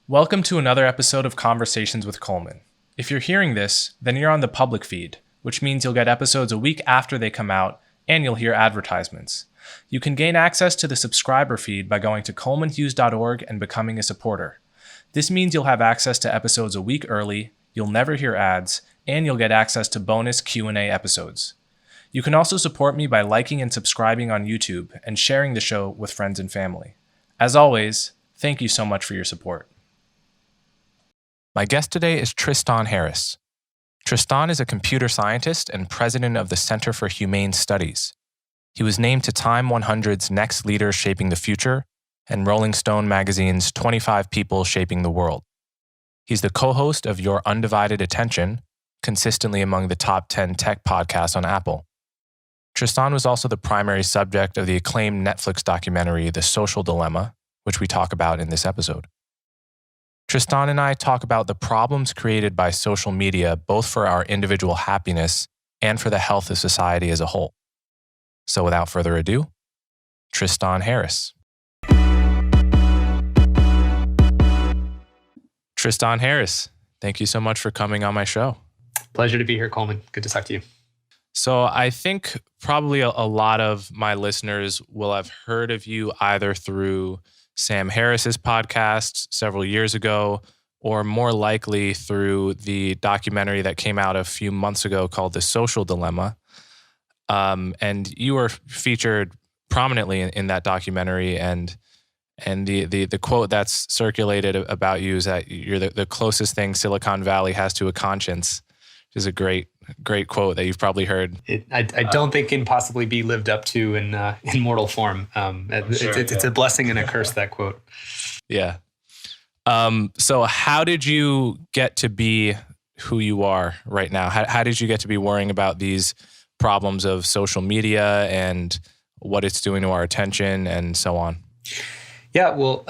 Welcome to another episode of Conversations with Coleman. If you're hearing this, then you're on the public feed, which means you'll get episodes a week after they come out, and you'll hear advertisements. You can gain access to the subscriber feed by going to colemanhughes.org and becoming a supporter. This means you'll have access to episodes a week early, you'll never hear ads, and you'll get access to bonus Q&A episodes. You can also support me by liking and subscribing on YouTube and sharing the show with friends and family. As always, thank you so much for your support. My guest today is Tristan Harris. Tristan is a computer scientist and president of the Center for Humane Studies. He was named to Time 100's Next Leaders Shaping the Future and Rolling Stone magazine's 25 People Shaping the World. He's the co-host of Your Undivided Attention, consistently among the top 10 tech podcasts on Apple. Tristan was also the primary subject of the acclaimed Netflix documentary, The Social Dilemma, which we talk about in this episode. Tristan and I talk about the problems created by social media, both for our individual happiness and for the health of society as a whole. So without further ado, Tristan Harris. Tristan Harris, thank you so much for coming on my show. Pleasure to be here, Coleman. Good to talk to you. So I think probably a lot of my listeners will have heard of you either through Sam Harris's podcast several years ago, or more likely through the documentary that came out a few months ago called The Social Dilemma. And you were featured prominently in that documentary, and the quote that's circulated about you is that you're the closest thing Silicon Valley has to a conscience, which is a great quote that you've probably heard. I don't think can possibly be lived up to in mortal form. It's a blessing and a curse, that quote. Yeah. So how did you get to be who you are right now? How did you get to be worrying about these problems of social media and what it's doing to our attention and so on? Yeah, well,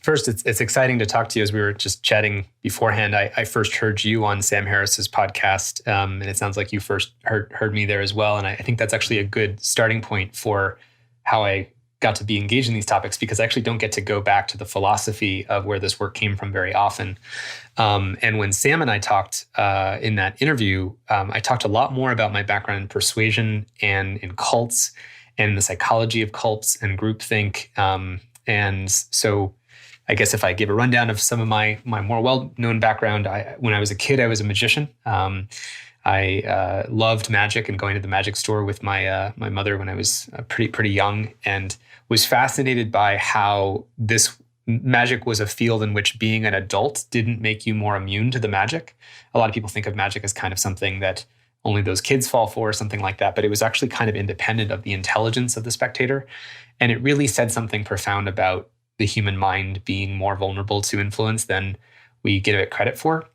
first, it's exciting to talk to you. As we were just chatting beforehand, I first heard you on Sam Harris's podcast, and it sounds like you first heard me there as well. And I think that's actually a good starting point for how I got to be engaged in these topics, because I actually don't get to go back to the philosophy of where this work came from very often. And when Sam and I talked in that interview, I talked a lot more about my background in persuasion and in cults and the psychology of cults and groupthink. And so I guess if I give a rundown of some of my more well-known background, when I was a kid, I was a magician. I loved magic and going to the magic store with my mother when I was pretty young, and was fascinated by how this magic was a field in which being an adult didn't make you more immune to the magic. A lot of people think of magic as kind of something that only those kids fall for, or something like that, but it was actually kind of independent of the intelligence of the spectator. And it really said something profound about the human mind being more vulnerable to influence than we give it credit for.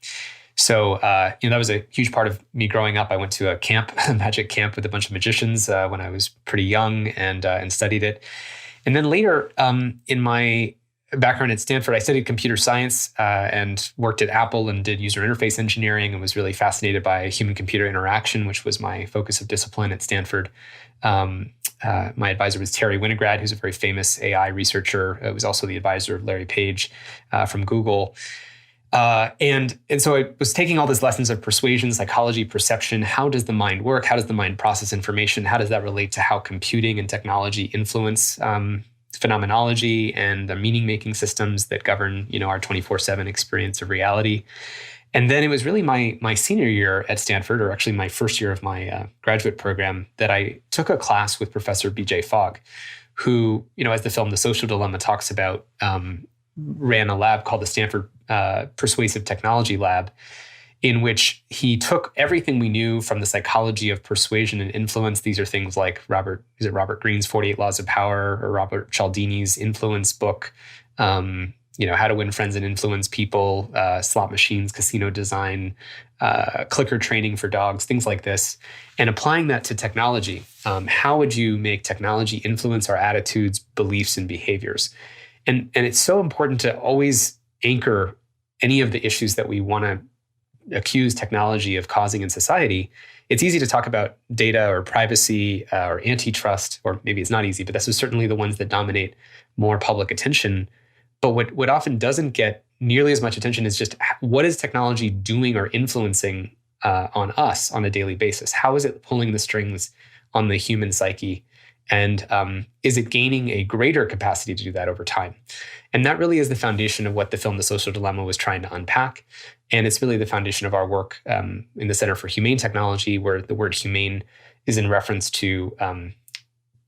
So, that was a huge part of me growing up. I went to a camp, a magic camp with a bunch of magicians when I was pretty young, and studied it. And then later, in my background at Stanford, I studied computer science and worked at Apple and did user interface engineering, and was really fascinated by human-computer interaction, which was my focus of discipline at Stanford. My advisor was Terry Winograd, who's a very famous AI researcher. He was also the advisor of Larry Page from Google. And so I was taking all these lessons of persuasion, psychology, perception. How does the mind work? How does the mind process information? How does that relate to how computing and technology influence phenomenology and the meaning-making systems that govern, our 24/7 experience of reality? And then it was really my senior year at Stanford, or actually my first year of my graduate program, that I took a class with Professor B.J. Fogg, who, as the film The Social Dilemma talks about, ran a lab called the Stanford Persuasive Technology Lab, in which he took everything we knew from the psychology of persuasion and influence. These are things like Robert Greene's 48 Laws of Power, or Robert Cialdini's Influence book, How to Win Friends and Influence People, slot machines, casino design, clicker training for dogs, things like this, and applying that to technology. How would you make technology influence our attitudes, beliefs, and behaviors? And it's so important to always anchor any of the issues that we want to accuse technology of causing in society. It's easy to talk about data or privacy or antitrust, or maybe it's not easy, but this is certainly the ones that dominate more public attention. But what often doesn't get nearly as much attention as just what is technology doing or influencing on us on a daily basis? How is it pulling the strings on the human psyche? And is it gaining a greater capacity to do that over time? And that really is the foundation of what the film The Social Dilemma was trying to unpack. And it's really the foundation of our work in the Center for Humane Technology, where the word humane is in reference to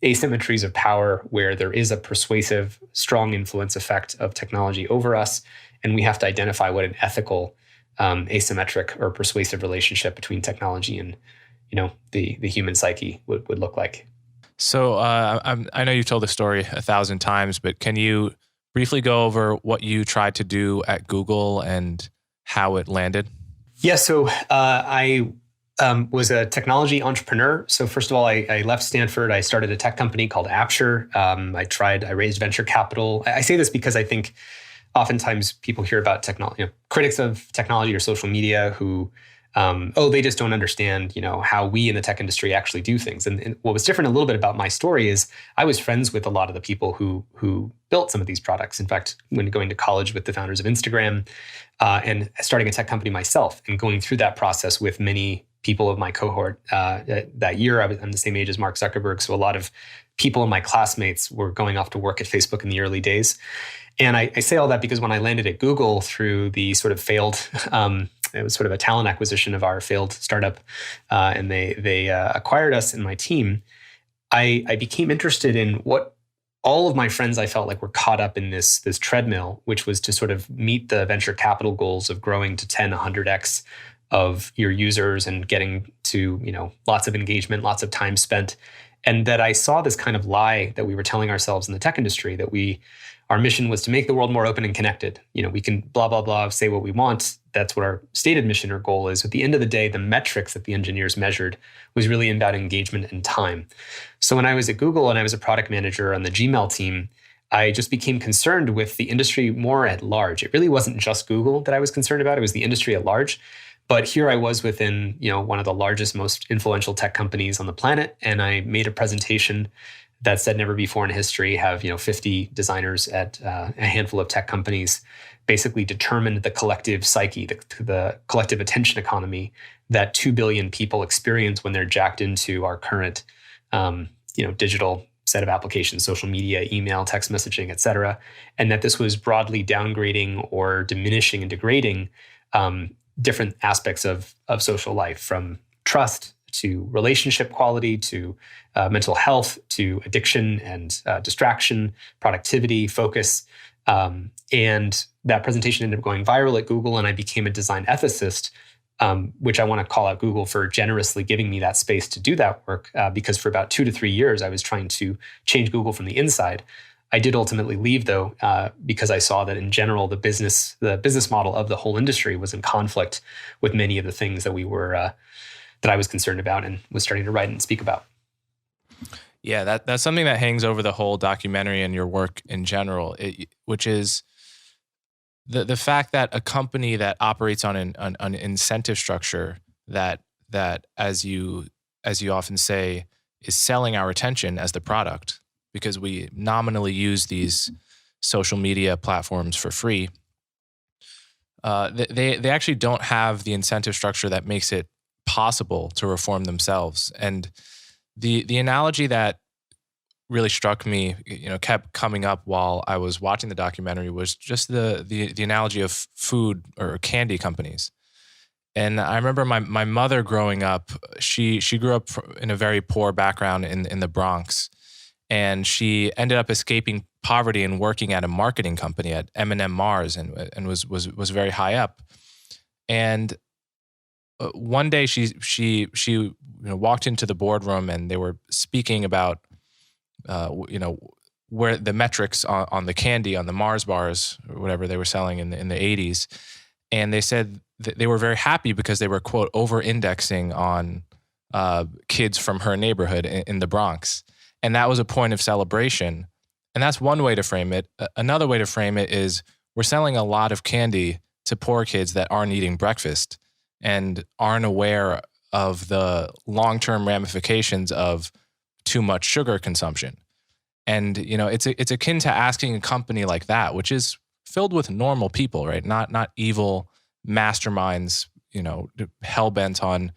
asymmetries of power, where there is a persuasive, strong influence effect of technology over us. And we have to identify what an ethical, asymmetric or persuasive relationship between technology and, the human psyche would look like. So I know you've told the story 1,000 times, but can you briefly go over what you tried to do at Google and how it landed? Yeah, so I was a technology entrepreneur. So first of all, I left Stanford. I started a tech company called Apture. I raised venture capital. I say this because I think oftentimes people hear about technology, critics of technology or social media who they just don't understand, how we in the tech industry actually do things. And what was different a little bit about my story is I was friends with a lot of the people who built some of these products. In fact, when going to college with the founders of Instagram and starting a tech company myself and going through that process with many people of my cohort that year, I'm the same age as Mark Zuckerberg. So a lot of people in my classmates were going off to work at Facebook in the early days. And I say all that because when I landed at Google through the sort of failed, it was sort of a talent acquisition of our failed startup, and they acquired us and my team, I became interested in what all of my friends I felt like were caught up in this treadmill, which was to sort of meet the venture capital goals of growing to 10, 100x of your users and getting to, lots of engagement, lots of time spent. And that I saw this kind of lie that we were telling ourselves in the tech industry that our mission was to make the world more open and connected. We can blah, blah, blah, say what we want. That's what our stated mission or goal is. At the end of the day, the metrics that the engineers measured was really about engagement and time. So when I was at Google and I was a product manager on the Gmail team, I just became concerned with the industry more at large. It really wasn't just Google that I was concerned about. It was the industry at large. But here I was within, one of the largest, most influential tech companies on the planet. And I made a presentation that said never before in history have 50 designers at a handful of tech companies basically determined the collective psyche, the collective attention economy that 2 billion people experience when they're jacked into our current digital set of applications, social media, email, text messaging, et cetera, and that this was broadly downgrading or diminishing and degrading different aspects of social life, from trust to relationship quality, to mental health, to addiction and distraction, productivity, focus. And that presentation ended up going viral at Google, and I became a design ethicist, which I want to call out Google for generously giving me that space to do that work, because for about 2 to 3 years, I was trying to change Google from the inside. I did ultimately leave, though, because I saw that in general, the business model of the whole industry was in conflict with many of the things that that I was concerned about and was starting to write and speak about. Yeah, that's something that hangs over the whole documentary and your work in general, which is the fact that a company that operates on an incentive structure that as you often say is selling our attention as the product, because we nominally use these social media platforms for free. They actually don't have the incentive structure that makes it possible to reform themselves. And the analogy that really struck me, kept coming up while I was watching the documentary was just the analogy of food or candy companies. And I remember my mother growing up, she grew up in a very poor background in the Bronx. And she ended up escaping poverty and working at a marketing company at M&M Mars and was very high up. And one day she walked into the boardroom and they were speaking about where the metrics on the candy, on the Mars bars or whatever they were selling in the 80s. And they said that they were very happy because they were, quote, over-indexing on kids from her neighborhood in the Bronx. And that was a point of celebration. And that's one way to frame it. Another way to frame it is we're selling a lot of candy to poor kids that aren't eating breakfast and aren't aware of the long-term ramifications of too much sugar consumption. And, it's akin to asking a company like that, which is filled with normal people, right? Not evil masterminds, hell-bent on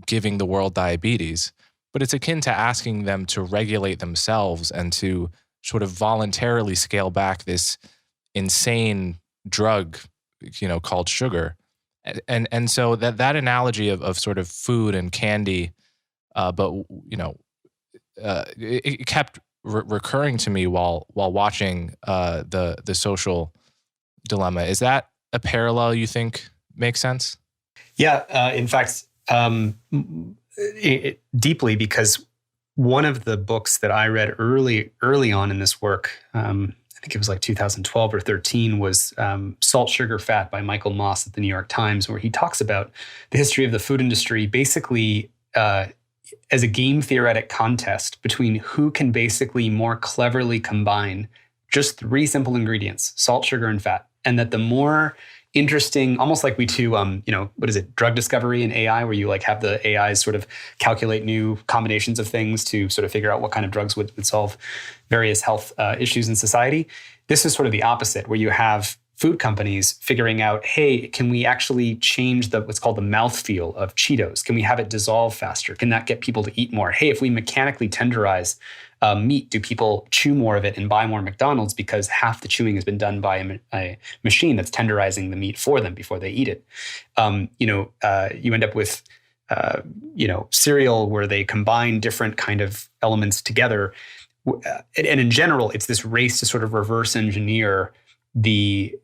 giving the world diabetes, but it's akin to asking them to regulate themselves and to sort of voluntarily scale back this insane drug, called sugar. And so that analogy of sort of food and candy, but it kept recurring to me while watching the Social Dilemma. Is that a parallel you think makes sense? Yeah, in fact, deeply, because one of the books that I read early on in this work, I think it was like 2012 or 13, was Salt, Sugar, Fat by Michael Moss at the New York Times, where he talks about the history of the food industry basically as a game theoretic contest between who can basically more cleverly combine just 3 simple ingredients, salt, sugar, and fat. And that the more interesting, almost like we do, drug discovery and AI, where you like have the AIs sort of calculate new combinations of things to sort of figure out what kind of drugs would solve various health issues in society. This is sort of the opposite, where you have food companies figuring out, hey, can we actually change what's called the mouthfeel of Cheetos? Can we have it dissolve faster? Can that get people to eat more? Hey, if we mechanically tenderize meat, do people chew more of it and buy more McDonald's because half the chewing has been done by a machine that's tenderizing the meat for them before they eat it? You end up with cereal where they combine different kind of elements together. And in general, it's this race to sort of reverse engineer the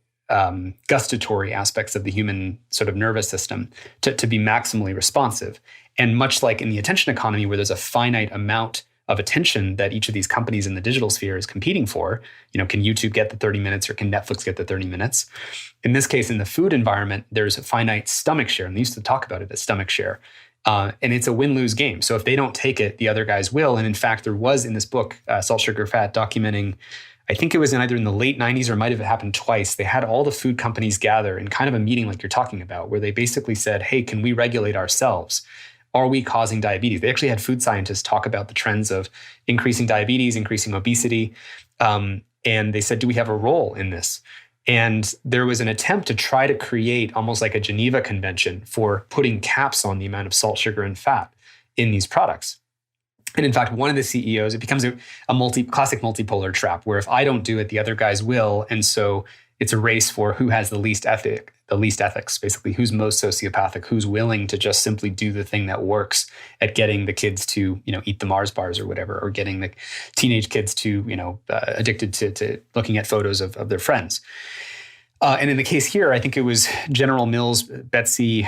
gustatory aspects of the human sort of nervous system to be maximally responsive. And much like in the attention economy, where there's a finite amount of attention that each of these companies in the digital sphere is competing for, can YouTube get the 30 minutes or can Netflix get the 30 minutes? In this case, in the food environment, there's a finite stomach share. And they used to talk about it as stomach share. And it's a win-lose game. So if they don't take it, the other guys will. And in fact, there was in this book, Salt, Sugar, Fat, documenting, I think it was either in the late 90s or it might have happened twice. They had all the food companies gather in kind of a meeting like you're talking about, where they basically said, hey, can we regulate ourselves? Are we causing diabetes? They actually had food scientists talk about the trends of increasing diabetes, increasing obesity. And they said, do we have a role in this? And there was an attempt to try to create almost like a Geneva Convention for putting caps on the amount of salt, sugar, and fat in these products. And in fact, one of the CEOs, it becomes a classic multipolar trap, where if I don't do it, the other guys will. And so it's a race for who has the least ethics, basically, who's most sociopathic, who's willing to just simply do the thing that works at getting the kids to, eat the Mars bars or whatever, or getting the teenage kids to, addicted to looking at photos of their friends. And in the case here, I think it was General Mills, Betsy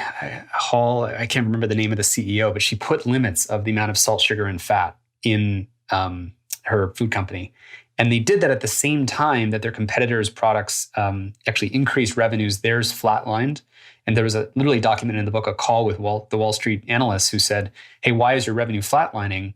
Hall, I can't remember the name of the CEO, but she put limits of the amount of salt, sugar, and fat in her food company. And they did that at the same time that their competitors' products actually increased revenues. Theirs flatlined. And there was literally documented in the book a call with the Wall Street analysts who said, hey, why is your revenue flatlining?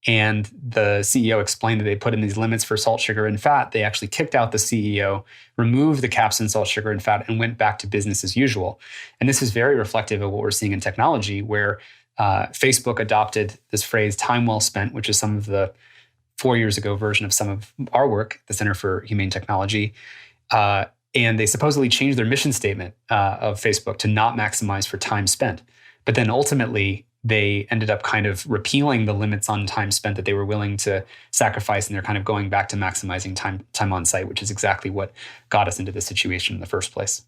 And the CEO explained that they put in these limits for salt, sugar, and fat. They actually kicked out the CEO, removed the caps on salt, sugar, and fat, and went back to business as usual. And this is very reflective of what we're seeing in technology, where Facebook adopted this phrase, time well spent, which is some of the 4 years ago version of some of our work, the Center for Humane Technology. And they supposedly changed their mission statement of Facebook to not maximize for time spent. But then ultimately, they ended up kind of repealing the limits on time spent that they were willing to sacrifice, and they're kind of going back to maximizing time on site, which is exactly what got us into this situation in the first place.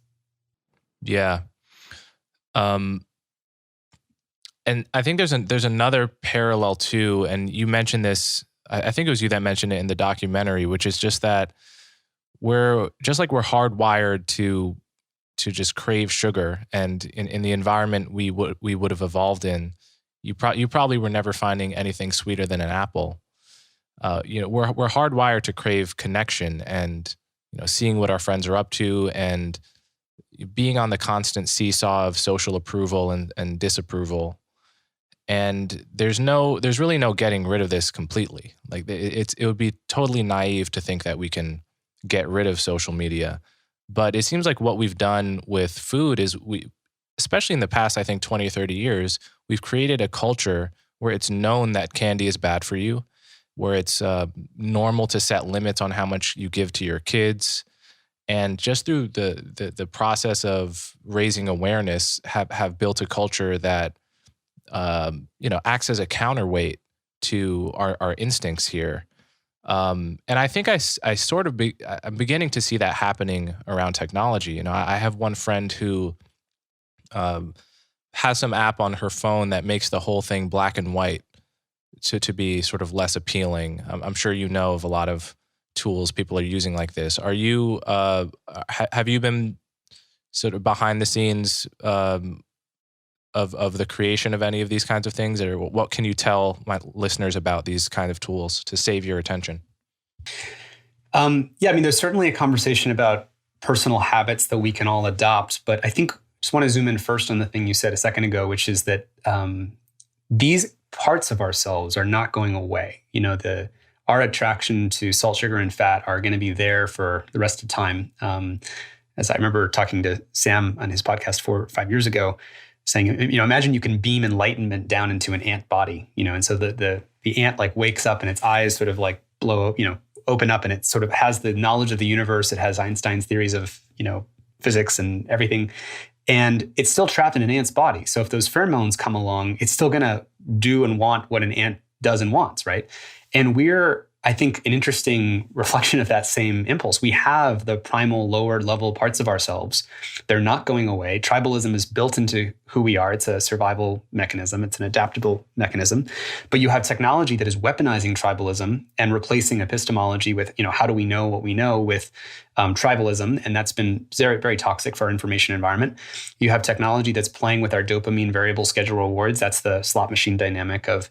Yeah. And I think there's another parallel too, and you mentioned this, I think it was you that mentioned it in the documentary, which is just that we're hardwired to just crave sugar, and in the environment we would have evolved in, you probably were never finding anything sweeter than an apple. We're hardwired to crave connection and seeing what our friends are up to, and being on the constant seesaw of social approval and disapproval. And there's really no getting rid of this completely. Like it would be totally naive to think that we can get rid of social media. But it seems like what we've done with food is especially in the past, I think 20 or 30 years, we've created a culture where it's known that candy is bad for you, where it's normal to set limits on how much you give to your kids. And just through the process of raising awareness, have built a culture that acts as a counterweight to our instincts here. And I think I'm beginning to see that happening around technology. I have one friend who has some app on her phone that makes the whole thing black and white to be sort of less appealing. I'm sure you know of a lot of tools people are using like this. Are you have you been sort of behind the scenes of the creation of any of these kinds of things, or what can you tell my listeners about these kind of tools to save your attention? There's certainly a conversation about personal habits that we can all adopt, but I think just want to zoom in first on the thing you said a second ago, which is that these parts of ourselves are not going away. Our attraction to salt, sugar, and fat are going to be there for the rest of time. As I remember talking to Sam on his podcast 4 or 5 years ago, saying, imagine you can beam enlightenment down into an ant body, and so the ant like wakes up and its eyes sort of like blow, open up, and it sort of has the knowledge of the universe. It has Einstein's theories of, physics and everything. And it's still trapped in an ant's body. So if those pheromones come along, it's still going to do and want what an ant does and wants, right? And we're, I think, an interesting reflection of that same impulse. We have the primal lower level parts of ourselves. They're not going away. Tribalism is built into who we are. It's a survival mechanism. It's an adaptable mechanism. But you have technology that is weaponizing tribalism and replacing epistemology with, how do we know what we know with tribalism. And that's been very, very toxic for our information environment. You have technology that's playing with our dopamine variable schedule rewards. That's the slot machine dynamic of,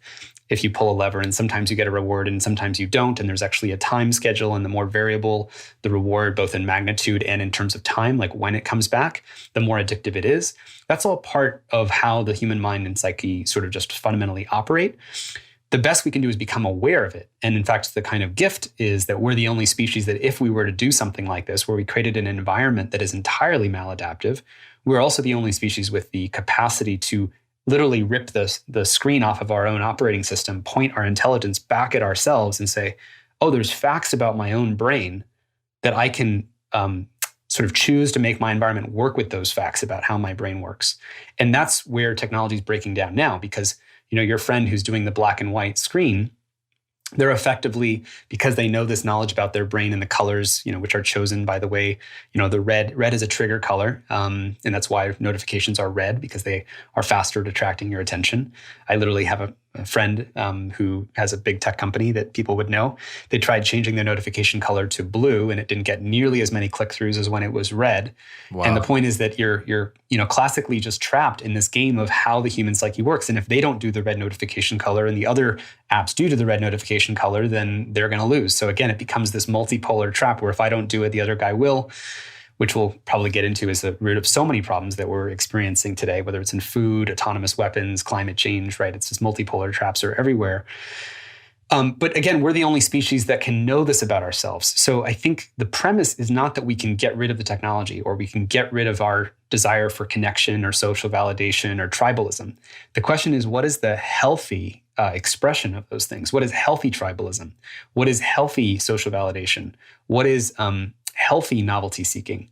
if you pull a lever and sometimes you get a reward and sometimes you don't, and there's actually a time schedule, and the more variable the reward, both in magnitude and in terms of time, like when it comes back, the more addictive it is. That's all part of how the human mind and psyche sort of just fundamentally operate. The best we can do is become aware of it. And in fact, the kind of gift is that we're the only species that if we were to do something like this, where we created an environment that is entirely maladaptive, we're also the only species with the capacity to literally rip the screen off of our own operating system, point our intelligence back at ourselves and say, oh, there's facts about my own brain that I can sort of choose to make my environment work with those facts about how my brain works. And that's where technology is breaking down now, because your friend who's doing the black and white screen, they're effectively, because they know this knowledge about their brain and the colors, which are chosen by the way, the red is a trigger color. And that's why notifications are red, because they are faster at attracting your attention. I literally have a friend who has a big tech company that people would know. They tried changing their notification color to blue, and it didn't get nearly as many click-throughs as when it was red. Wow. And the point is that you're classically just trapped in this game of how the human psyche works. And if they don't do the red notification color and the other apps do the red notification color, then they're going to lose. So again, it becomes this multipolar trap where if I don't do it, the other guy will, which we'll probably get into is the root of so many problems that we're experiencing today, whether it's in food, autonomous weapons, climate change, right? It's just multipolar traps are everywhere. But again, we're the only species that can know this about ourselves. So I think the premise is not that we can get rid of the technology or we can get rid of our desire for connection or social validation or tribalism. The question is, what is the healthy expression of those things? What is healthy tribalism? What is healthy social validation? What is healthy novelty seeking?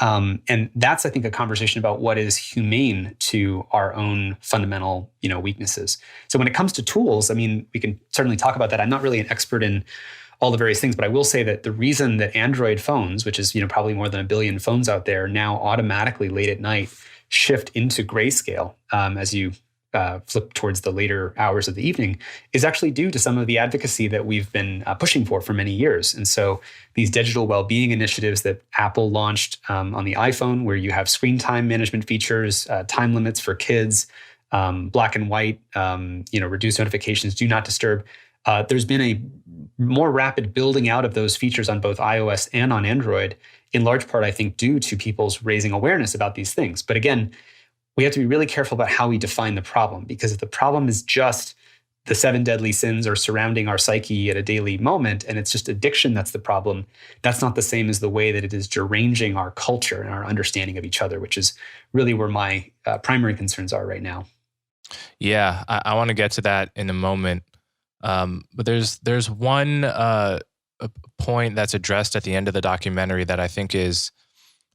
And that's, I think, a conversation about what is humane to our own fundamental, weaknesses. So when it comes to tools, we can certainly talk about that. I'm not really an expert in all the various things, but I will say that the reason that Android phones, which is, probably more than 1 billion phones out there, now automatically late at night shift into grayscale as you flip towards the later hours of the evening, is actually due to some of the advocacy that we've been pushing for many years. And so these digital well-being initiatives that Apple launched on the iPhone, where you have screen time management features, time limits for kids, black and white, reduce notifications, do not disturb. There's been a more rapid building out of those features on both iOS and on Android, in large part, I think, due to people's raising awareness about these things. But again, we have to be really careful about how we define the problem, because if the problem is just the 7 deadly sins are surrounding our psyche at a daily moment, and it's just addiction that's the problem, that's not the same as the way that it is deranging our culture and our understanding of each other, which is really where my primary concerns are right now. Yeah, I want to get to that in a moment. But there's one a point that's addressed at the end of the documentary that I think is,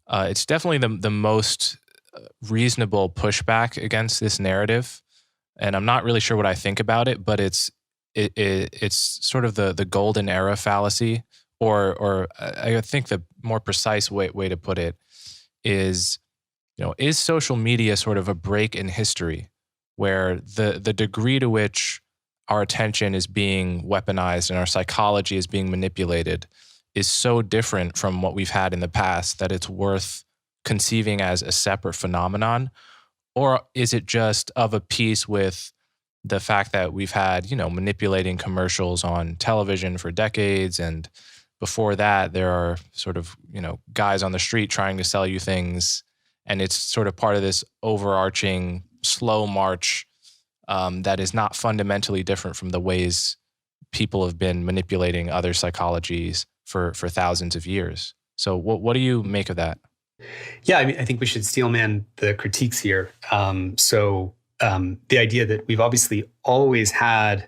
it's definitely the most reasonable pushback against this narrative. And I'm not really sure what I think about it, but it's sort of the Golden Era Fallacy, or I think the more precise way to put it is, is social media sort of a break in history where the degree to which our attention is being weaponized and our psychology is being manipulated is so different from what we've had in the past that it's worth conceiving as a separate phenomenon? Or is it just of a piece with the fact that we've had, manipulating commercials on television for decades, and before that there are sort of, guys on the street trying to sell you things, and it's sort of part of this overarching slow march that is not fundamentally different from the ways people have been manipulating other psychologies for thousands of years. So what do you make of that? Yeah, I think we should steelman the critiques here. The idea that we've obviously always had,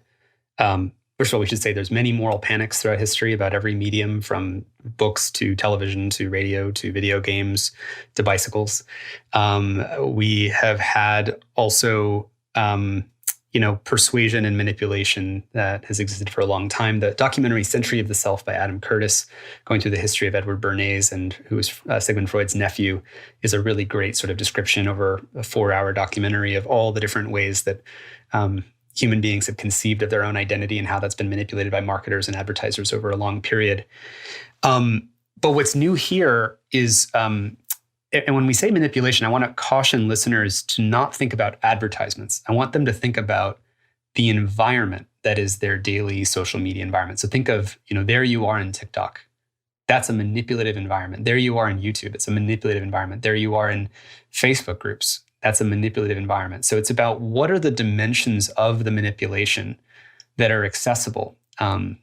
first of all, we should say there's many moral panics throughout history about every medium, from books to television to radio to video games to bicycles. We have had also, persuasion and manipulation that has existed for a long time. The documentary Century of the Self by Adam Curtis, going through the history of Edward Bernays, and who is Sigmund Freud's nephew, is a really great sort of description over a 4-hour documentary of all the different ways that human beings have conceived of their own identity and how that's been manipulated by marketers and advertisers over a long period. But what's new here is, and when we say manipulation, I want to caution listeners to not think about advertisements. I want them to think about the environment that is their daily social media environment. So think of, there you are in TikTok. That's a manipulative environment. There you are in YouTube. It's a manipulative environment. There you are in Facebook groups. That's a manipulative environment. So it's about what are the dimensions of the manipulation that are accessible. To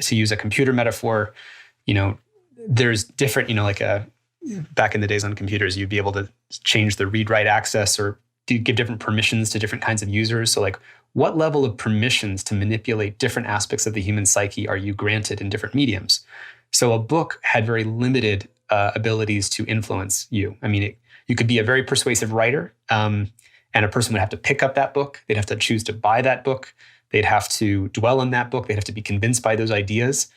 use a computer metaphor, there's different, back in the days on computers, you'd be able to change the read-write access or give different permissions to different kinds of users. So what level of permissions to manipulate different aspects of the human psyche are you granted in different mediums? So a book had very limited abilities to influence you. You could be a very persuasive writer, and a person would have to pick up that book. They'd have to choose to buy that book. They'd have to dwell in that book. They'd have to be convinced by those ideas.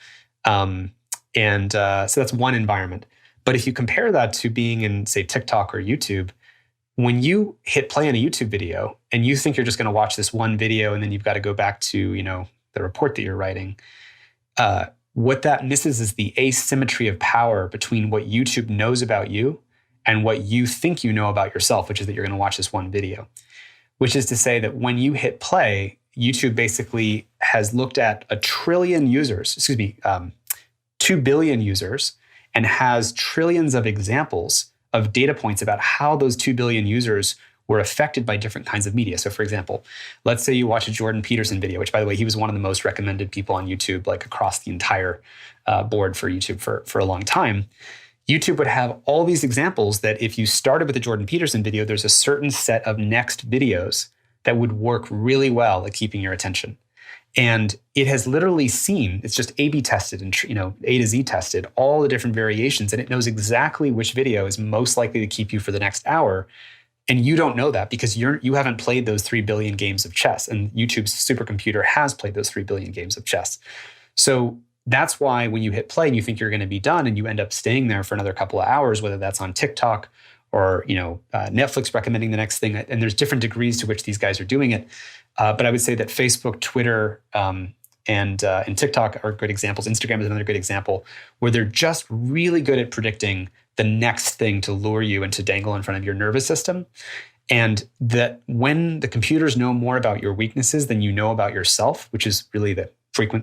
So that's one environment. But if you compare that to being in, say, TikTok or YouTube, when you hit play on a YouTube video and you think you're just going to watch this one video and then you've got to go back to, the report that you're writing, what that misses is the asymmetry of power between what YouTube knows about you and what you think you know about yourself, which is that you're going to watch this one video. Which is to say that when you hit play, YouTube basically has looked at 2 billion users, and has trillions of examples of data points about how those 2 billion users were affected by different kinds of media. So for example, let's say you watch a Jordan Peterson video, which by the way, he was one of the most recommended people on YouTube, across the entire board for YouTube for a long time. YouTube would have all these examples that if you started with a Jordan Peterson video, there's a certain set of next videos that would work really well at keeping your attention. And it has literally seen, it's just A/B tested and A to Z tested all the different variations, and it knows exactly which video is most likely to keep you for the next hour. And you don't know that because you haven't played those 3 billion games of chess, and YouTube's supercomputer has played those 3 billion games of chess. So that's why when you hit play and you think you're going to be done and you end up staying there for another couple of hours, whether that's on TikTok or Netflix recommending the next thing, and there's different degrees to which these guys are doing it. But I would say that Facebook, Twitter, and TikTok are good examples. Instagram is another good example where they're just really good at predicting the next thing to lure you and to dangle in front of your nervous system. And that when the computers know more about your weaknesses than you know about yourself, which is really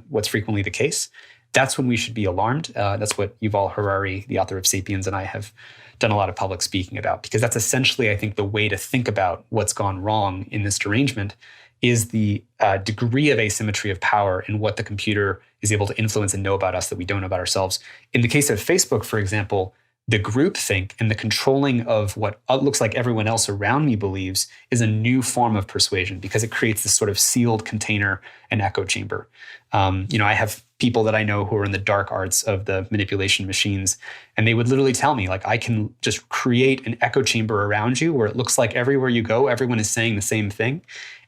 what's frequently the case, that's when we should be alarmed. That's what Yuval Harari, the author of *Sapiens*, and I have done a lot of public speaking about, because that's essentially, I think, the way to think about what's gone wrong in this derangement is the degree of asymmetry of power in what the computer is able to influence and know about us that we don't know about ourselves. In the case of Facebook, for example, the groupthink and the controlling of what looks like everyone else around me believes is a new form of persuasion, because it creates this sort of sealed container and echo chamber. I have people that I know who are in the dark arts of the manipulation machines. And they would literally tell me, like, I can just create an echo chamber around you where it looks like everywhere you go, everyone is saying the same thing.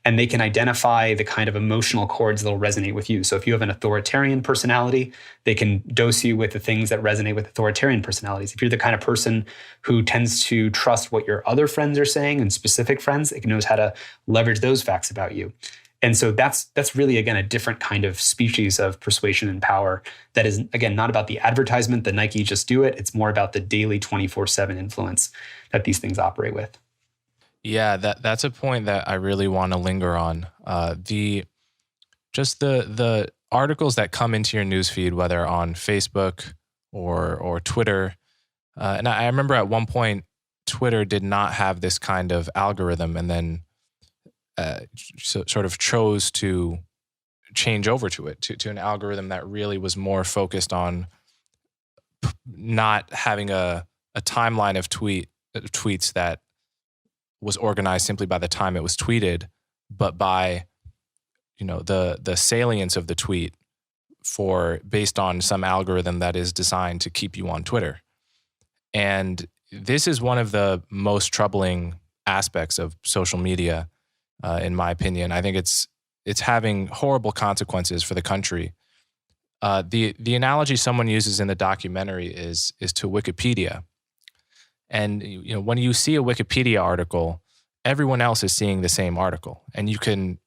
And they can identify the kind of emotional chords that'll resonate with you. So if you have an authoritarian personality, they can dose you with the things that resonate with authoritarian personalities. If you're the kind of person who tends to trust what your other friends are saying and specific friends, it knows how to leverage those facts about you. And so that's really, again, a different kind of species of persuasion and power that is, again, not about the advertisement, the Nike just do it. It's more about the daily 24/7 influence that these things operate with. Yeah, that's a point that I really want to linger on. The articles that come into your newsfeed, whether on Facebook or Twitter, and I remember at one point Twitter did not have this kind of algorithm, and then sort of chose to change over to it, to an algorithm that really was more focused on not having a timeline of tweets that was organized simply by the time it was tweeted, but by, the salience of the tweet based on some algorithm that is designed to keep you on Twitter. And this is one of the most troubling aspects of social media, in my opinion. I think it's having horrible consequences for the country. The analogy someone uses in the documentary is to Wikipedia. And when you see a Wikipedia article, everyone else is seeing the same article, and you can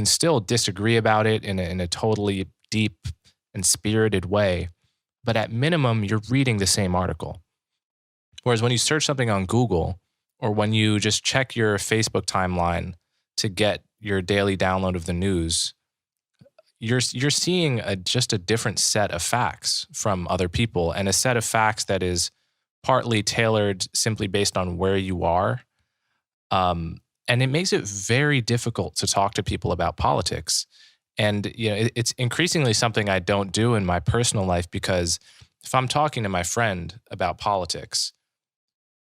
still disagree about it in a totally deep and spirited way, but at minimum, you're reading the same article. Whereas when you search something on Google, or when you just check your Facebook timeline to get your daily download of the news, you're seeing just a different set of facts from other people, and a set of facts that is partly tailored simply based on where you are. And it makes it very difficult to talk to people about politics. And it's increasingly something I don't do in my personal life, because if I'm talking to my friend about politics,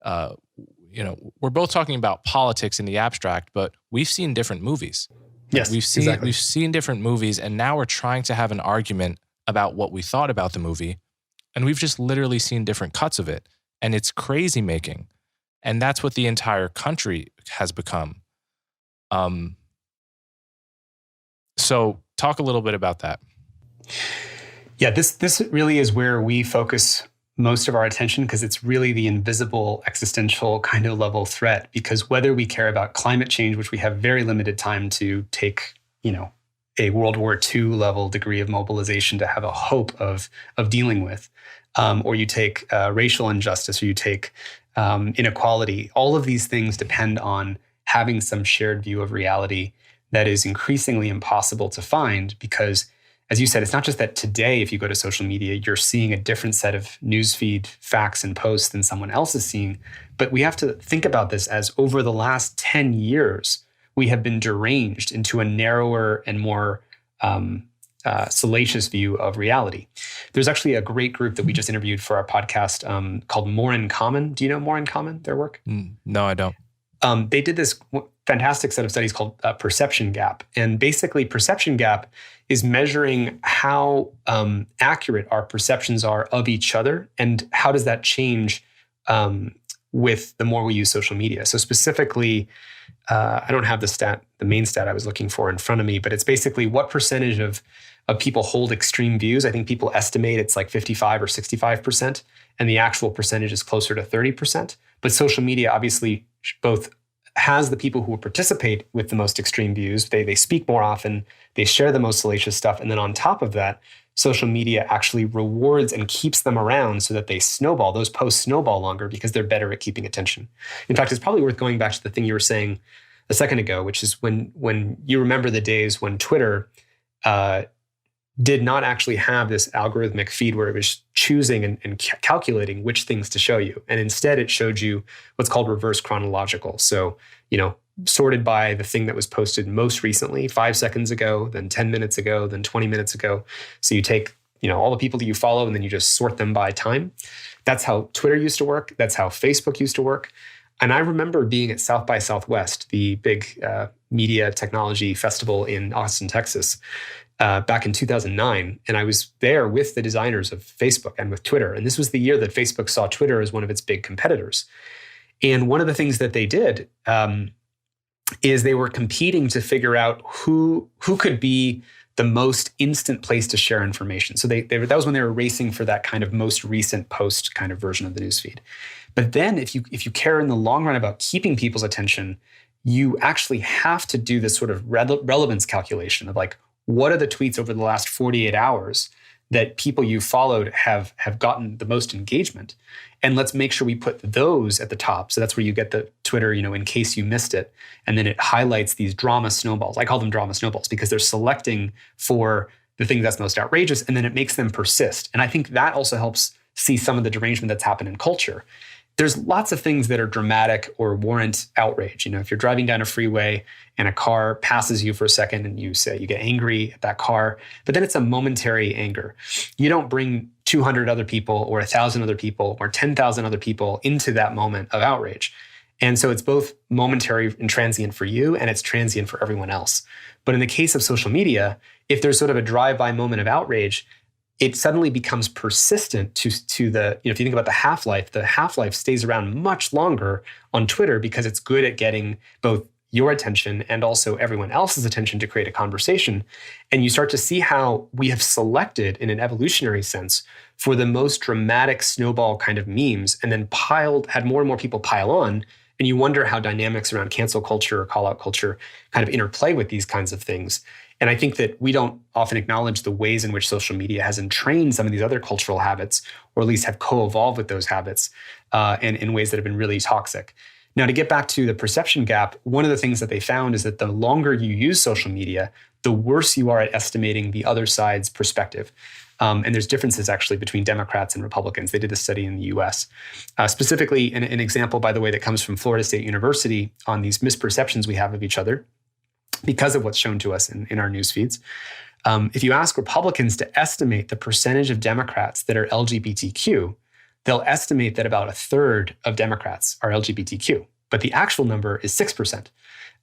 we're both talking about politics in the abstract, but we've seen different movies. Yes, we've seen different movies, and now we're trying to have an argument about what we thought about the movie, and we've just literally seen different cuts of it. And it's crazy making. And that's what the entire country has become. So talk a little bit about that. Yeah, this really is where we focus most of our attention, because it's really the invisible existential kind of level threat. Because whether we care about climate change, which we have very limited time to take, a World War II level degree of mobilization to have a hope of dealing with, or you take racial injustice, or you take inequality, all of these things depend on having some shared view of reality that is increasingly impossible to find, because, as you said, it's not just that today, if you go to social media, you're seeing a different set of newsfeed facts and posts than someone else is seeing. But we have to think about this as over the last 10 years, we have been deranged into a narrower and more salacious view of reality. There's actually a great group that we just interviewed for our podcast called More in Common. Do you know More in Common, their work? No, I don't. They did this fantastic set of studies called perception gap. And basically, perception gap is measuring how accurate our perceptions are of each other, and how does that change with the more we use social media. So specifically, I don't have the main stat I was looking for in front of me, but it's basically what percentage of people hold extreme views. I think people estimate it's like 55 or 65%, and the actual percentage is closer to 30%. But social media obviously both has the people who will participate with the most extreme views. They speak more often, they share the most salacious stuff, and then on top of that, social media actually rewards and keeps them around so that they snowball. Those posts snowball longer because they're better at keeping attention. In fact, it's probably worth going back to the thing you were saying a second ago, which is when you remember the days when Twitter did not actually have this algorithmic feed where it was choosing and calculating which things to show you. And instead, it showed you what's called reverse chronological. So, sorted by the thing that was posted most recently, 5 seconds ago, then 10 minutes ago, then 20 minutes ago. So you take, all the people that you follow, and then you just sort them by time. That's how Twitter used to work. That's how Facebook used to work. And I remember being at South by Southwest, the big media technology festival in Austin, Texas. back in 2009. And I was there with the designers of Facebook and with Twitter. And this was the year that Facebook saw Twitter as one of its big competitors. And one of the things that they did is they were competing to figure out who could be the most instant place to share information. So that was when they were racing for that kind of most recent post kind of version of the newsfeed. But then if you care in the long run about keeping people's attention, you actually have to do this sort of relevance calculation of like, what are the tweets over the last 48 hours that people you followed have gotten the most engagement? And let's make sure we put those at the top. So that's where you get the Twitter, in case you missed it. And then it highlights these drama snowballs. I call them drama snowballs because they're selecting for the thing that's most outrageous, and then it makes them persist. And I think that also helps see some of the derangement that's happened in culture. There's lots of things that are dramatic or warrant outrage. If you're driving down a freeway and a car passes you for a second and you get angry at that car, but then it's a momentary anger. You don't bring 200 other people or 1,000 other people or 10,000 other people into that moment of outrage. And so it's both momentary and transient for you, and it's transient for everyone else. But in the case of social media, if there's sort of a drive-by moment of outrage, it suddenly becomes persistent to the, if you think about the half-life stays around much longer on Twitter because it's good at getting both your attention and also everyone else's attention to create a conversation. And you start to see how we have selected, in an evolutionary sense, for the most dramatic snowball kind of memes, and then had more and more people pile on. And you wonder how dynamics around cancel culture or call-out culture kind of interplay with these kinds of things. And I think that we don't often acknowledge the ways in which social media has entrained some of these other cultural habits, or at least have co-evolved with those habits and in ways that have been really toxic. Now, to get back to the perception gap, one of the things that they found is that the longer you use social media, the worse you are at estimating the other side's perspective. And there's differences actually between Democrats and Republicans. They did this study in the US. Specifically, an example, by the way, that comes from Florida State University on these misperceptions we have of each other because of what's shown to us in our news feeds. If you ask Republicans to estimate the percentage of Democrats that are LGBTQ, they'll estimate that about a third of Democrats are LGBTQ, but the actual number is 6%.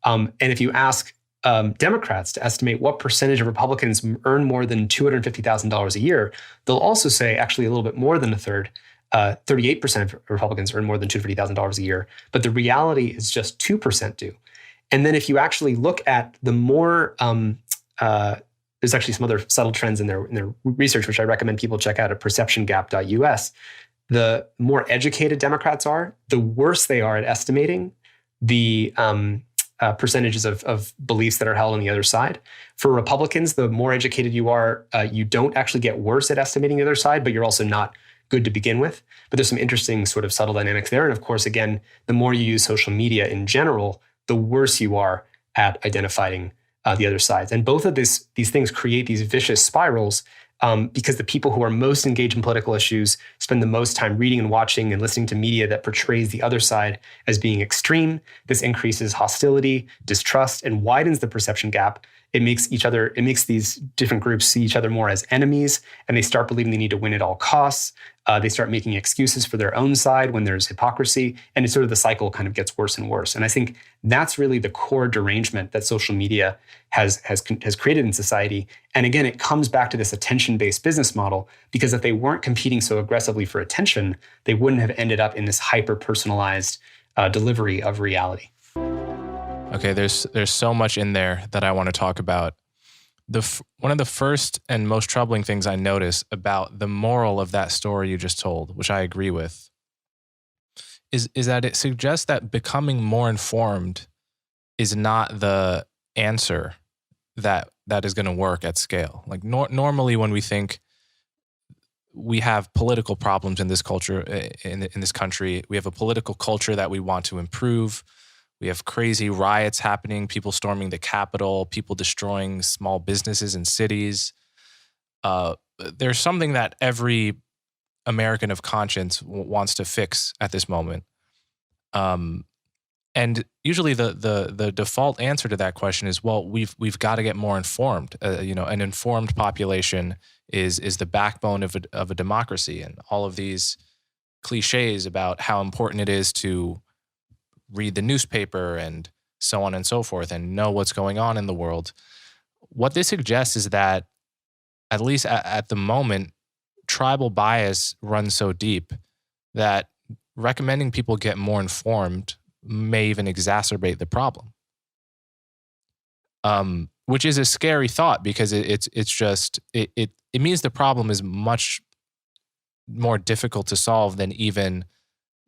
And if you ask Democrats to estimate what percentage of Republicans earn more than $250,000 a year, they'll also say actually a little bit more than a third. 38% of Republicans earn more than $250,000 a year, but the reality is just 2% do. And then if you actually look at the more, there's actually some other subtle trends in their research, which I recommend people check out at perceptiongap.us. The more educated Democrats are, the worse they are at estimating the percentages of beliefs that are held on the other side. For Republicans, the more educated you are, you don't actually get worse at estimating the other side, but you're also not good to begin with. But there's some interesting sort of subtle dynamics there. And of course, again, the more you use social media in general, the worse you are at identifying the other sides. And both of these things create these vicious spirals because the people who are most engaged in political issues spend the most time reading and watching and listening to media that portrays the other side as being extreme. This increases hostility, distrust, and widens the perception gap. It makes these different groups see each other more as enemies, and they start believing they need to win at all costs. They start making excuses for their own side when there's hypocrisy, and it's sort of the cycle kind of gets worse and worse. And I think that's really the core derangement that social media has created in society. And again, it comes back to this attention-based business model, because if they weren't competing so aggressively for attention, they wouldn't have ended up in this hyper-personalized delivery of reality. Okay, there's so much in there that I want to talk about. One of the first and most troubling things I notice about the moral of that story you just told, which I agree with, is that it suggests that becoming more informed is not the answer that is going to work at scale. Like normally when we think we have political problems in this culture, in this country, we have a political culture that we want to improve. We have crazy riots happening, people storming the Capitol, people destroying small businesses and cities. There's something that every American of conscience wants to fix at this moment. And usually the default answer to that question is, well, we've got to get more informed. An informed population is the backbone of a democracy, and all of these cliches about how important it is to read the newspaper and so on and so forth and know what's going on in the world. What this suggests is that, at least at the moment, tribal bias runs so deep that recommending people get more informed may even exacerbate the problem. Which is a scary thought, because it means the problem is much more difficult to solve than even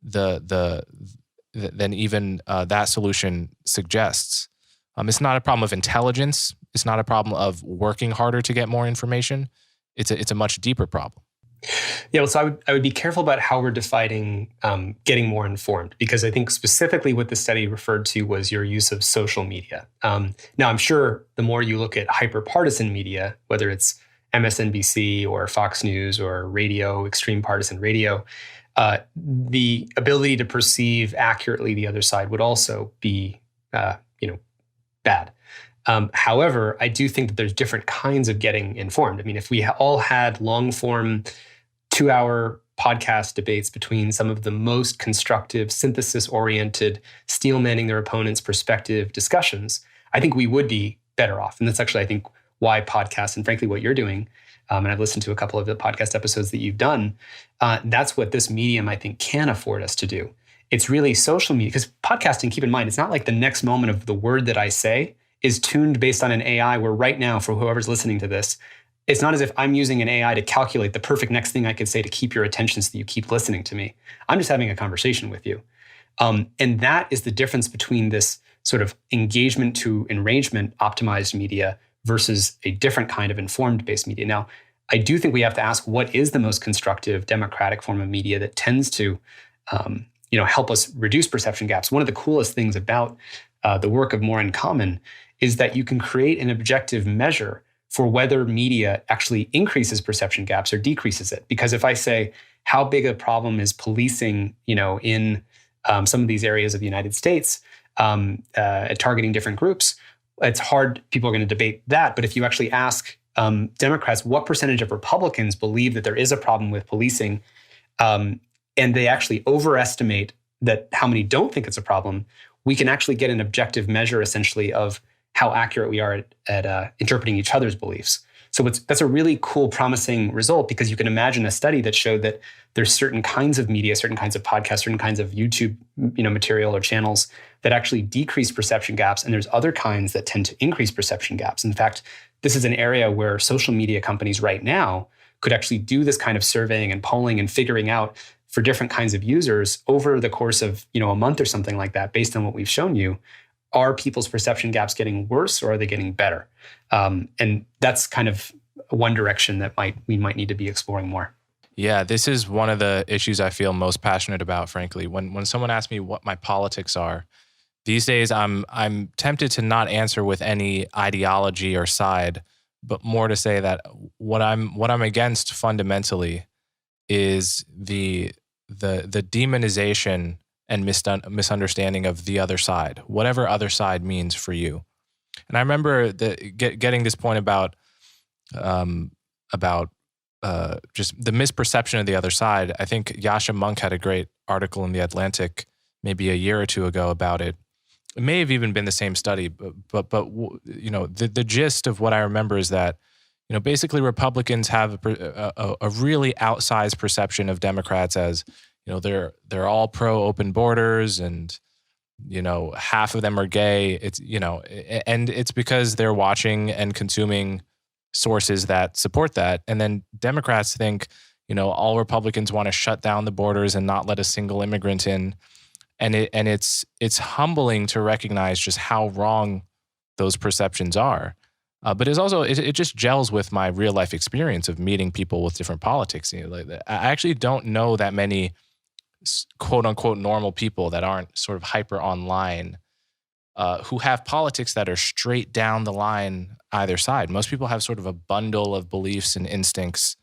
that solution suggests. It's not a problem of intelligence. It's not a problem of working harder to get more information. It's a much deeper problem. Yeah, well, so I would be careful about how we're defining getting more informed, because I think specifically what the study referred to was your use of social media. Now, I'm sure the more you look at hyper-partisan media, whether it's MSNBC or Fox News or radio, extreme partisan radio, the ability to perceive accurately the other side would also be, bad. However, I do think that there's different kinds of getting informed. I mean, if we all had long-form 2-hour podcast debates between some of the most constructive, synthesis-oriented, steel-manning their opponent's perspective discussions, I think we would be better off. And that's actually, I think, why podcasts, and frankly, what you're doing, and I've listened to a couple of the podcast episodes that you've done, that's what this medium, I think, can afford us to do. It's really social media, because podcasting, keep in mind, it's not like the next moment of the word that I say is tuned based on an AI, where right now, for whoever's listening to this, it's not as if I'm using an AI to calculate the perfect next thing I could say to keep your attention so that you keep listening to me. I'm just having a conversation with you. And that is the difference between this sort of engagement to enragement optimized media versus a different kind of informed-based media. Now, I do think we have to ask, what is the most constructive democratic form of media that tends to help us reduce perception gaps? One of the coolest things about the work of More in Common is that you can create an objective measure for whether media actually increases perception gaps or decreases it. Because if I say, how big a problem is policing, in some of these areas of the United States, targeting different groups, it's hard. People are going to debate that. But if you actually ask Democrats, what percentage of Republicans believe that there is a problem with policing, and they actually overestimate that how many don't think it's a problem, we can actually get an objective measure, essentially, of how accurate we are at interpreting each other's beliefs. So that's a really cool, promising result, because you can imagine a study that showed that there's certain kinds of media, certain kinds of podcasts, certain kinds of YouTube material or channels that actually decrease perception gaps, and there's other kinds that tend to increase perception gaps. In fact, this is an area where social media companies right now could actually do this kind of surveying and polling and figuring out for different kinds of users over the course of a month or something like that, based on what we've shown you. Are people's perception gaps getting worse, or are they getting better? And that's kind of one direction that we might need to be exploring more. Yeah, this is one of the issues I feel most passionate about, frankly. When someone asks me what my politics are, these days I'm tempted to not answer with any ideology or side, but more to say that what I'm against fundamentally is the demonization and misunderstanding of the other side, whatever other side means for you. And I remember getting this point about just the misperception of the other side. I think Yasha Monk had a great article in The Atlantic maybe a year or two ago about it. It may have even been the same study, but the gist of what I remember is that basically Republicans have a really outsized perception of Democrats as they're all pro open borders, and half of them are gay. It's and it's because they're watching and consuming sources that support that. And then Democrats think all Republicans want to shut down the borders and not let a single immigrant in. And it's humbling to recognize just how wrong those perceptions are. But it's also it just gels with my real life experience of meeting people with different politics. I actually don't know that many quote unquote normal people that aren't sort of hyper online who have politics that are straight down the line either side. Most people have sort of a bundle of beliefs and instincts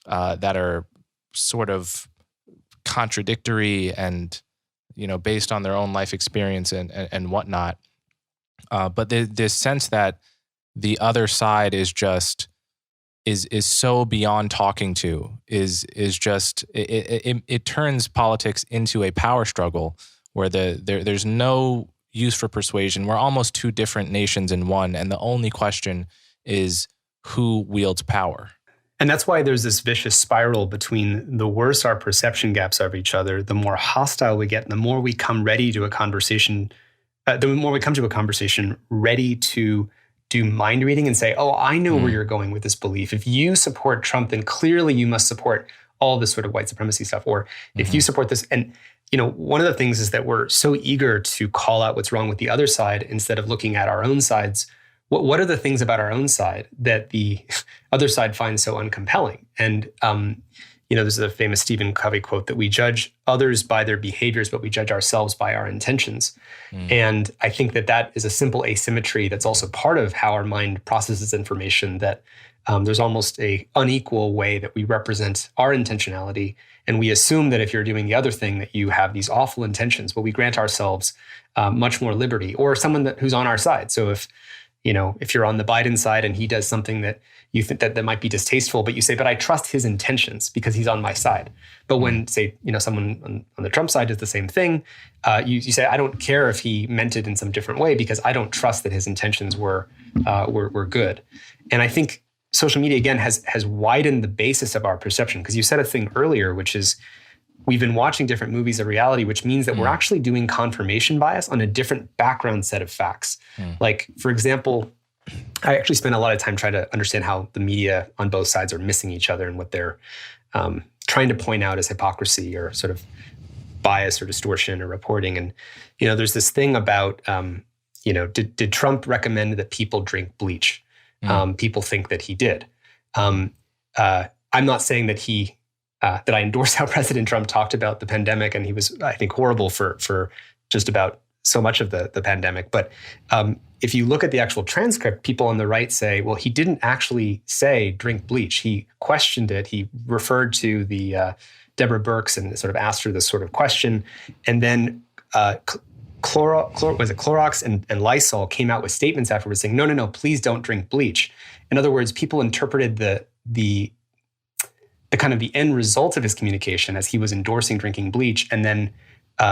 that are sort of contradictory and based on their own life experience and whatnot. But this sense that the other side is just is so beyond talking to is just it turns politics into a power struggle where there's no use for persuasion. We're almost two different nations in one, and the only question is who wields power. And that's why there's this vicious spiral between the worse our perception gaps are of each other, the more hostile we get, and the more we come ready to a conversation, ready to do mind reading and say, oh, I know where you're going with this belief. If you support Trump, then clearly you must support all this sort of white supremacy stuff. Or if you support this, and one of the things is that we're so eager to call out what's wrong with the other side instead of looking at our own sides. What are the things about our own side that the other side finds so uncompelling? And, there's a famous Stephen Covey quote that we judge others by their behaviors, but we judge ourselves by our intentions. And I think that is a simple asymmetry that's also part of how our mind processes information, that there's almost a unequal way that we represent our intentionality. And we assume that if you're doing the other thing, that you have these awful intentions, but we grant ourselves much more liberty, or someone who's on our side. So if you're on the Biden side and he does something that you think that might be distasteful, but you say, but I trust his intentions because he's on my side. But when, say, someone on the Trump side does the same thing, you say, I don't care if he meant it in some different way because I don't trust that his intentions were good. And I think social media, again, has widened the basis of our perception, because you said a thing earlier, which is we've been watching different movies of reality, which means that we're actually doing confirmation bias on a different background set of facts. Like, for example, I actually spend a lot of time trying to understand how the media on both sides are missing each other and what they're trying to point out as hypocrisy or sort of bias or distortion or reporting. And, there's this thing about, did Trump recommend that people drink bleach? People think that he did. I'm not saying that that I endorse how President Trump talked about the pandemic, and he was, I think, horrible for just about so much of the pandemic. But if you look at the actual transcript, people on the right say, well, he didn't actually say drink bleach. He questioned it. He referred to the Deborah Birx and sort of asked her this sort of question. And then Clorox and Lysol came out with statements afterwards saying, no, please don't drink bleach. In other words, people interpreted the kind of the end result of his communication as he was endorsing drinking bleach. And then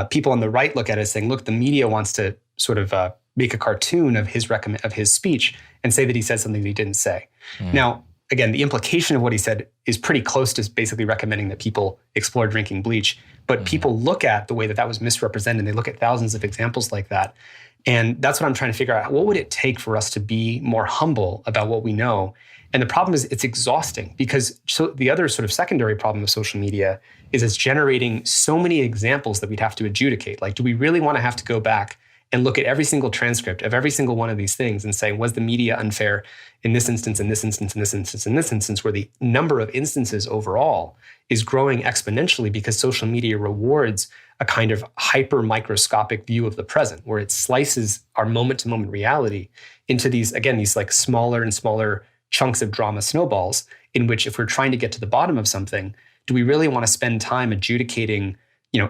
people on the right look at it saying, look, the media wants to sort of make a cartoon of his speech and say that he said something that he didn't say. Now, again, the implication of what he said is pretty close to basically recommending that people explore drinking bleach. But people look at the way that was misrepresented, and they look at thousands of examples like that. And that's what I'm trying to figure out. What would it take for us to be more humble about what we know? And the problem is it's exhausting, because the other sort of secondary problem of social media is it's generating so many examples that we'd have to adjudicate. Like, do we really want to have to go back and look at every single transcript of every single one of these things and say, was the media unfair in this instance, in this instance, in this instance, in this instance, where the number of instances overall is growing exponentially because social media rewards a kind of hyper microscopic view of the present, where it slices our moment-to-moment reality into these like smaller and smaller chunks of drama snowballs, in which, if we're trying to get to the bottom of something, do we really want to spend time adjudicating,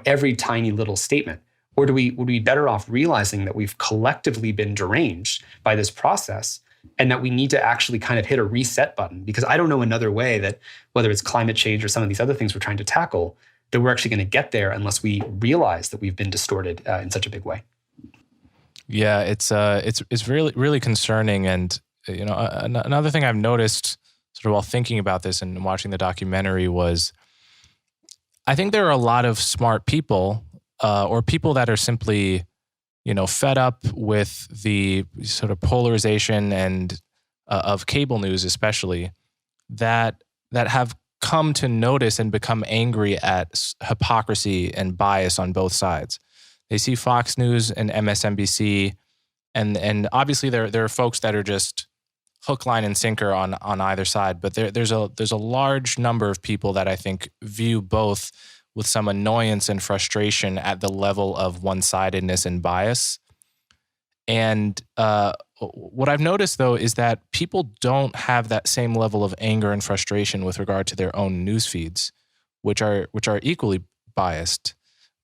every tiny little statement? Or would we be better off realizing that we've collectively been deranged by this process, and that we need to actually kind of hit a reset button? Because I don't know another way that, whether it's climate change or some of these other things we're trying to tackle, that we're actually going to get there unless we realize that we've been distorted in such a big way. Yeah, it's really, really concerning. And another thing I've noticed sort of while thinking about this and watching the documentary was, I think there are a lot of smart people or people that are simply, fed up with the sort of polarization and of cable news, especially, that have come to notice and become angry at hypocrisy and bias on both sides. They see Fox News and MSNBC, and obviously there are folks that are just hook, line, and sinker on either side. But there's a large number of people that I think view both with some annoyance and frustration at the level of one-sidedness and bias. And what I've noticed, though, is that people don't have that same level of anger and frustration with regard to their own news feeds, which are equally biased,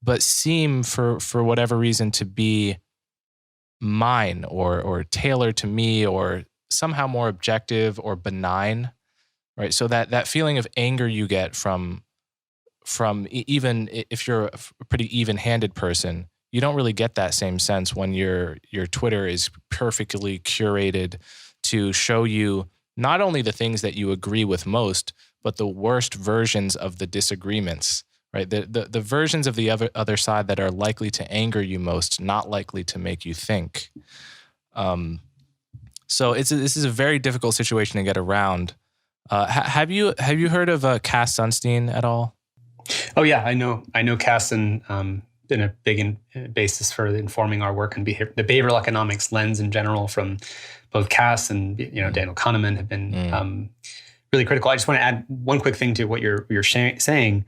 but seem for whatever reason to be mine or tailored to me or somehow more objective or benign, right? So that feeling of anger you get from even if you're a pretty even-handed person, you don't really get that same sense when your Twitter is perfectly curated to show you not only the things that you agree with most, but the worst versions of the disagreements, right? The versions of the other side that are likely to anger you most, not likely to make you think. So this is a very difficult situation to get around. Have you heard of Cass Sunstein at all? Oh yeah, I know Cass, and been a big basis for informing our work and the behavioral economics lens in general from both Cass and Daniel Kahneman have been really critical. I just want to add one quick thing to what you're saying.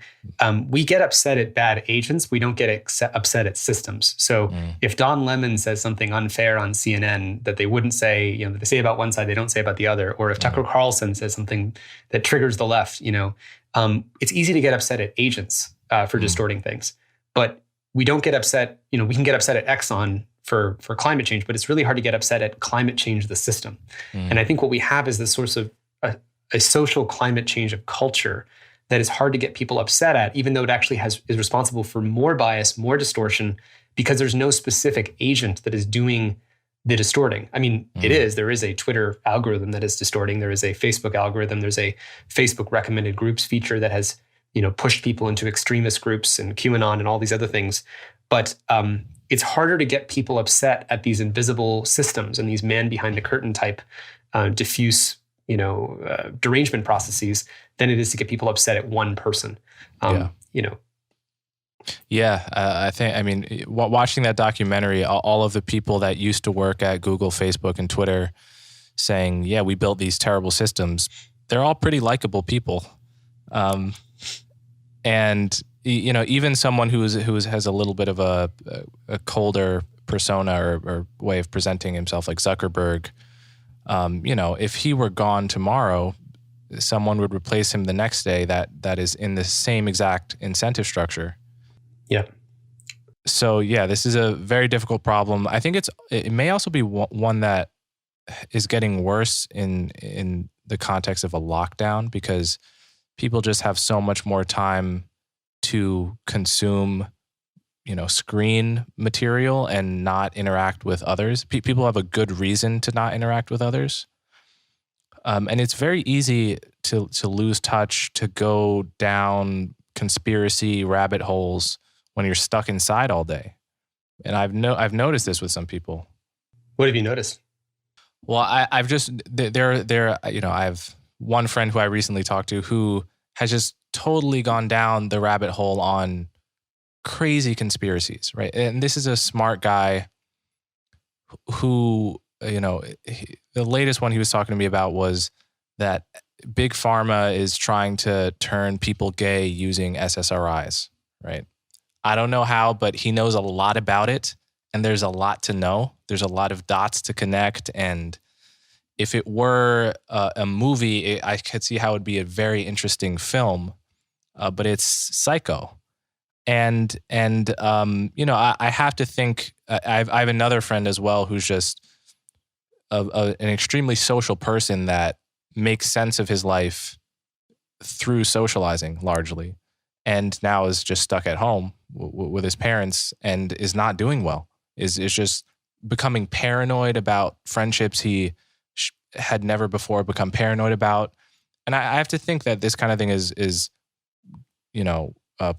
We get upset at bad agents. We don't get upset at systems. So if Don Lemon says something unfair on CNN that they wouldn't say, that they say about one side, they don't say about the other, or if Tucker Carlson says something that triggers the left, it's easy to get upset at agents for distorting things. But we don't get upset, we can get upset at Exxon for climate change, but it's really hard to get upset at climate change, the system. And I think what we have is this source of a social climate change of culture that is hard to get people upset at, even though it actually is responsible for more bias, more distortion, because there's no specific agent that is doing the distorting. I mean, there is a Twitter algorithm that is distorting. There is a Facebook algorithm. There's a Facebook recommended groups feature that has, pushed people into extremist groups and QAnon and all these other things. But it's harder to get people upset at these invisible systems and these man behind the curtain type diffuse derangement processes than it is to get people upset at one person. I think, watching that documentary, all of the people that used to work at Google, Facebook, and Twitter saying, yeah, we built these terrible systems, they're all pretty likable people. And, even someone who has a little bit of a colder persona or way of presenting himself, like Zuckerberg, if he were gone tomorrow, someone would replace him the next day that is in the same exact incentive structure. Yeah. So yeah, this is a very difficult problem. I think it may also be one that is getting worse in the context of a lockdown, because people just have so much more time to consume, screen material and not interact with others. People have a good reason to not interact with others. And it's very easy to lose touch, to go down conspiracy rabbit holes when you're stuck inside all day. And I've noticed this with some people. What have you noticed? Well, I've just, I have one friend who I recently talked to who has just totally gone down the rabbit hole on crazy conspiracies, right? And this is a smart guy who, the latest one he was talking to me about was that Big Pharma is trying to turn people gay using SSRIs, right? I don't know how, but he knows a lot about it, and there's a lot to know. There's a lot of dots to connect, and if it were a movie, I could see how it would be a very interesting film, but it's psycho. And I have to think, I have another friend as well who's just an extremely social person that makes sense of his life through socializing largely, and now is just stuck at home with his parents and is not doing well, is just becoming paranoid about friendships he had never before become paranoid about. And I have to think that this kind of thing is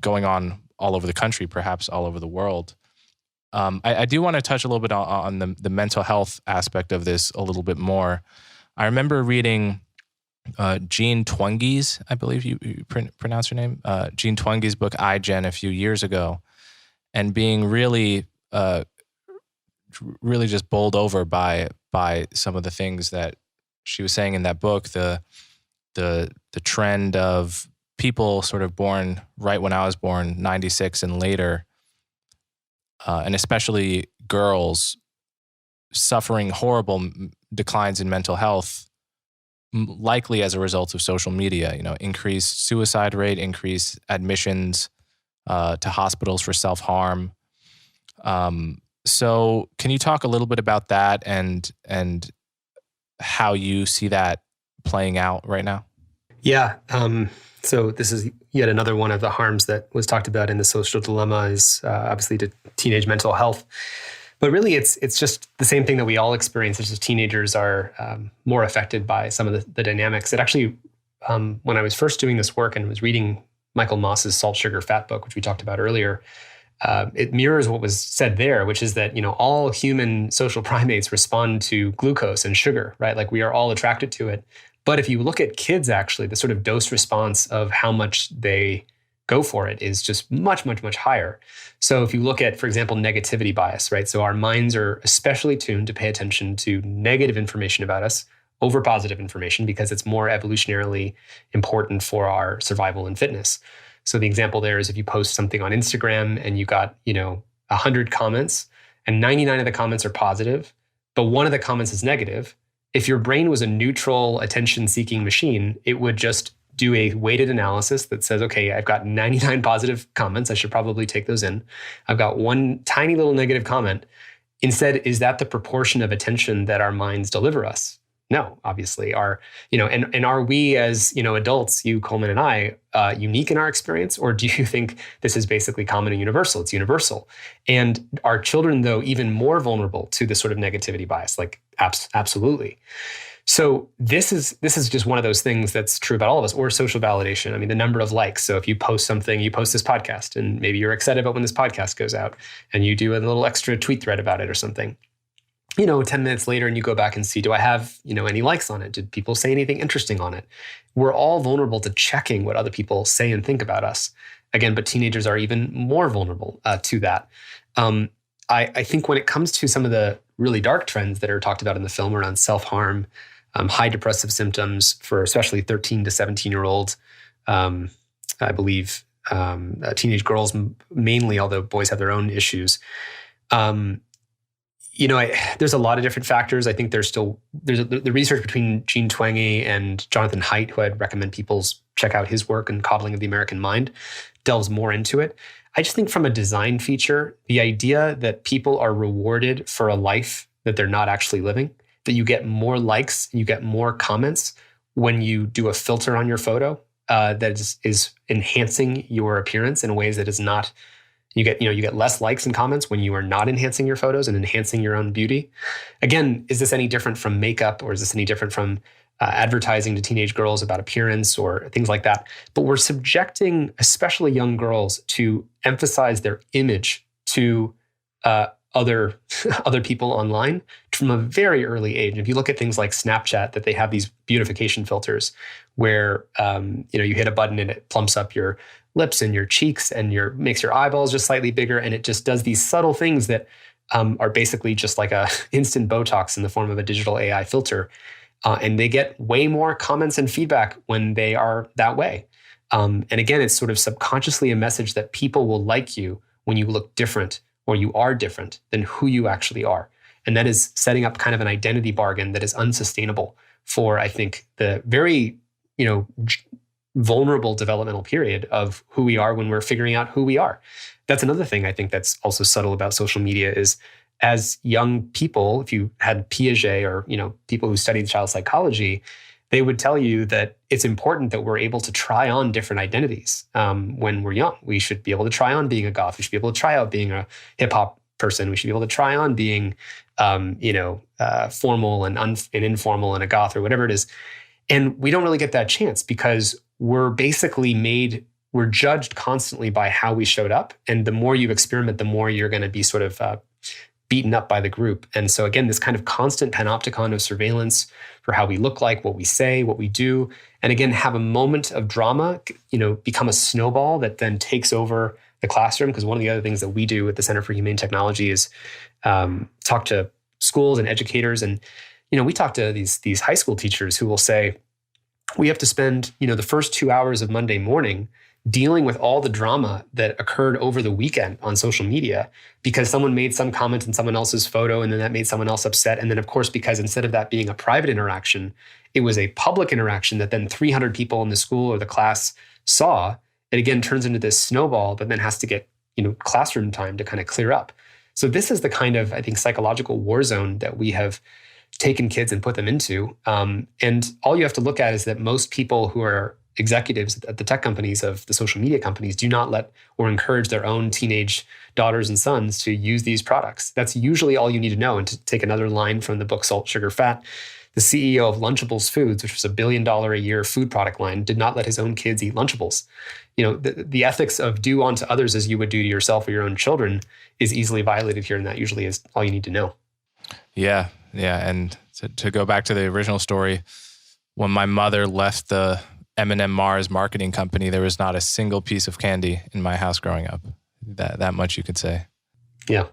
going on all over the country, perhaps all over the world. I do want to touch a little bit on the mental health aspect of this a little bit more. I remember reading Jean Twenge's, I believe you pronounce her name, Jean Twenge's book, iGen, a few years ago, and being really just bowled over by some of the things that she was saying in that book, the trend of people sort of born right when I was born, 96 and later, and especially girls suffering horrible declines in mental health, likely as a result of social media, increased suicide rate, increased admissions to hospitals for self-harm. So can you talk a little bit about that and how you see that playing out right now? Yeah. So this is yet another one of the harms that was talked about in The Social Dilemma is obviously to teenage mental health. But really, it's just the same thing that we all experience. It's just teenagers are more affected by some of the dynamics. It actually, when I was first doing this work and was reading Michael Moss's Salt, Sugar, Fat book, which we talked about earlier, it mirrors what was said there, which is that, all human social primates respond to glucose and sugar, right? Like we are all attracted to it. But if you look at kids, actually, the sort of dose response of how much they go for it is just much, much, much higher. So if you look at, for example, negativity bias, right? So our minds are especially tuned to pay attention to negative information about us over positive information because it's more evolutionarily important for our survival and fitness. So the example there is if you post something on Instagram and you got, 100 comments and 99 of the comments are positive, but one of the comments is negative. If your brain was a neutral attention-seeking machine, it would just do a weighted analysis that says, okay, I've got 99 positive comments. I should probably take those in. I've got one tiny little negative comment. Instead, is that the proportion of attention that our minds deliver us? No, obviously. And are we as, adults, you, Coleman, and I, unique in our experience? Or do you think this is basically common and universal? It's universal. And are children, though, even more vulnerable to this sort of negativity bias? Like, absolutely. So this is just one of those things that's true about all of us, or social validation. I mean, the number of likes. So if you post something, you post this podcast, and maybe you're excited about when this podcast goes out, and you do a little extra tweet thread about it or something. 10 minutes later and you go back and see, do I have, any likes on it? Did people say anything interesting on it? We're all vulnerable to checking what other people say and think about us. Again, but teenagers are even more vulnerable to that. I think when it comes to some of the really dark trends that are talked about in the film around self-harm, high depressive symptoms for especially 13 to 17-year-olds, I believe teenage girls mainly, although boys have their own issues. There's a lot of different factors. I think there's the research between Jean Twenge and Jonathan Haidt, who I'd recommend people check out his work in Coddling of the American Mind, delves more into it. I just think from a design feature, the idea that people are rewarded for a life that they're not actually living, that you get more likes, you get more comments when you do a filter on your photo that is enhancing your appearance in ways that is not. You get less likes and comments when you are not enhancing your photos and enhancing your own beauty. Again, is this any different from makeup, or is this any different from advertising to teenage girls about appearance or things like that? But we're subjecting especially young girls to emphasize their image to other people online from a very early age. If you look at things like Snapchat, that they have these beautification filters where you hit a button and it plumps up your lips and your cheeks and makes your eyeballs just slightly bigger, and it just does these subtle things that are basically just like a instant Botox in the form of a digital AI filter, and they get way more comments and feedback when they are that way. And again, it's sort of subconsciously a message that people will like you when you look different or you are different than who you actually are, and that is setting up kind of an identity bargain that is unsustainable for, I think, the very vulnerable developmental period of who we are when we're figuring out who we are. That's another thing I think that's also subtle about social media is, as young people, if you had Piaget or people who studied child psychology, they would tell you that it's important that we're able to try on different identities when we're young. We should be able to try on being a goth. We should be able to try out being a hip hop person. We should be able to try on being formal and informal and a goth or whatever it is. And we don't really get that chance because we're basically we're judged constantly by how we showed up. And the more you experiment, the more you're going to be sort of beaten up by the group. And so again, this kind of constant panopticon of surveillance for how we look like, what we say, what we do. And again, have a moment of drama, become a snowball that then takes over the classroom. Because one of the other things that we do at the Center for Humane Technology is talk to schools and educators. And, we talk to these high school teachers who will say, we have to spend, the first 2 hours of Monday morning dealing with all the drama that occurred over the weekend on social media because someone made some comment in someone else's photo and then that made someone else upset. And then, of course, because instead of that being a private interaction, it was a public interaction that then 300 people in the school or the class saw. It again turns into this snowball, but then has to get, classroom time to kind of clear up. So this is the kind of, I think, psychological war zone that we have taken kids and put them into. And all you have to look at is that most people who are executives at the tech companies of the social media companies do not let or encourage their own teenage daughters and sons to use these products. That's usually all you need to know. And to take another line from the book Salt, Sugar, Fat, the CEO of Lunchables Foods, which was a $1 billion a year food product line, did not let his own kids eat Lunchables. The ethics of do unto others as you would do to yourself or your own children is easily violated here. And that usually is all you need to know. Yeah. And to go back to the original story, when my mother left the M&M Mars marketing company, there was not a single piece of candy in my house growing up. That much you could say. Yeah.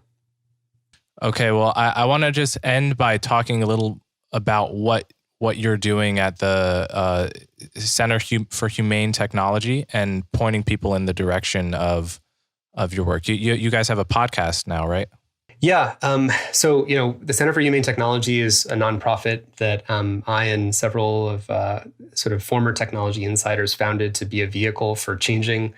Okay. Well, I want to just end by talking a little about what you're doing at the Center for Humane Technology and pointing people in the direction of your work. You guys have a podcast now, right? Yeah. So, the Center for Humane Technology is a nonprofit that I and several of sort of former technology insiders founded to be a vehicle for changing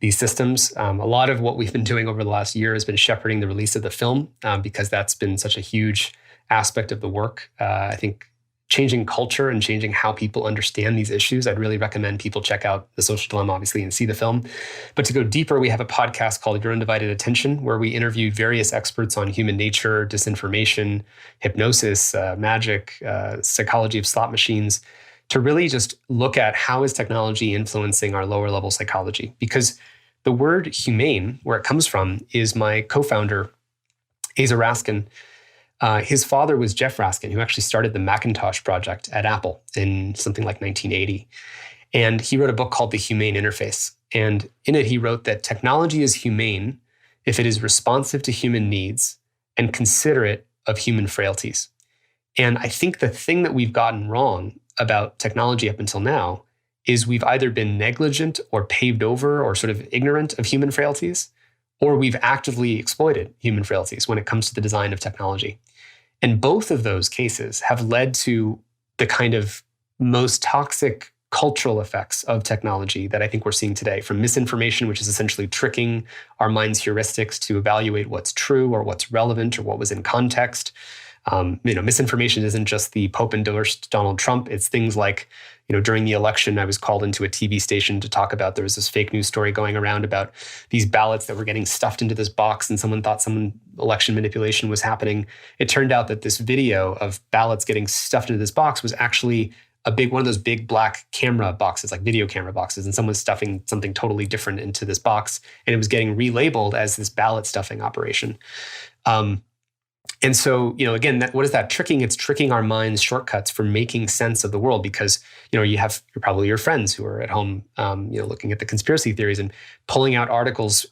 these systems. A lot of what we've been doing over the last year has been shepherding the release of the film because that's been such a huge aspect of the work. I think changing culture and changing how people understand these issues, I'd really recommend people check out The Social Dilemma, obviously, and see the film. But to go deeper, we have a podcast called Your Undivided Attention, where we interview various experts on human nature, disinformation, hypnosis, magic, psychology of slot machines, to really just look at how is technology influencing our lower level psychology. Because the word humane, where it comes from, is my co-founder, Asa Raskin. His father was Jeff Raskin, who actually started the Macintosh project at Apple in something like 1980. And he wrote a book called The Humane Interface. And in it, he wrote that technology is humane if it is responsive to human needs and considerate of human frailties. And I think the thing that we've gotten wrong about technology up until now is we've either been negligent or paved over or sort of ignorant of human frailties, or we've actively exploited human frailties when it comes to the design of technology. And both of those cases have led to the kind of most toxic cultural effects of technology that I think we're seeing today, from misinformation, which is essentially tricking our mind's heuristics to evaluate what's true or what's relevant or what was in context. Misinformation isn't just the Pope endorsed Donald Trump. It's things like, during the election, I was called into a TV station to talk about, there was this fake news story going around about these ballots that were getting stuffed into this box and someone thought some election manipulation was happening. It turned out that this video of ballots getting stuffed into this box was actually one of those big black camera boxes, like video camera boxes, and someone's stuffing something totally different into this box, and it was getting relabeled as this ballot stuffing operation. And so, again, what is that tricking? It's tricking our minds shortcuts for making sense of the world because, you're probably your friends who are at home, looking at the conspiracy theories and pulling out articles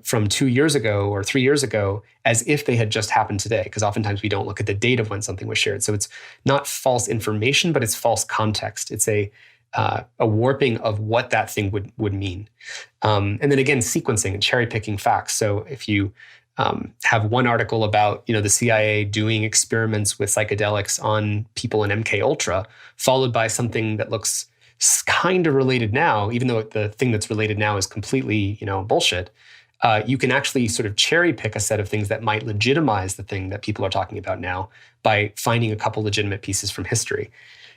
from 2 years ago or 3 years ago as if they had just happened today. Because oftentimes we don't look at the date of when something was shared. So it's not false information, but it's false context. It's a warping of what that thing would mean. And then again, sequencing and cherry picking facts. So if you have one article about, the CIA doing experiments with psychedelics on people in MK Ultra, followed by something that looks kind of related now, even though the thing that's related now is completely, bullshit. You can actually sort of cherry pick a set of things that might legitimize the thing that people are talking about now by finding a couple legitimate pieces from history.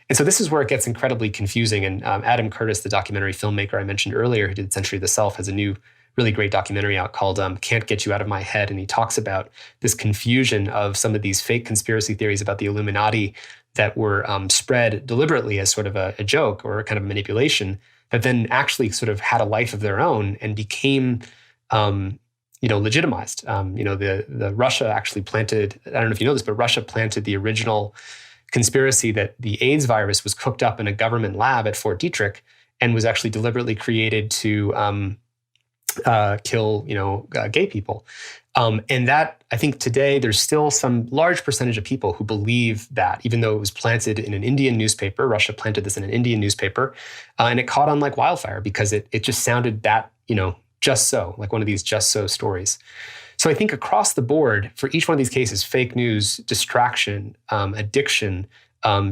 And so this is where it gets incredibly confusing. And Adam Curtis, the documentary filmmaker I mentioned earlier, who did Century of the Self, has a new really great documentary out called Can't Get You Out of My Head. And he talks about this confusion of some of these fake conspiracy theories about the Illuminati that were spread deliberately as sort of a joke or a kind of manipulation that then actually sort of had a life of their own and became, legitimized. The Russia actually planted, I don't know if you know this, but Russia planted the original conspiracy that the AIDS virus was cooked up in a government lab at Fort Detrick and was actually deliberately created to kill, gay people. And that, I think today, there's still some large percentage of people who believe that, even though it was planted in an Indian newspaper. Russia planted this in an Indian newspaper, and it caught on like wildfire because it just sounded that, just so, like one of these just so stories. So I think across the board, for each one of these cases, fake news, distraction, addiction,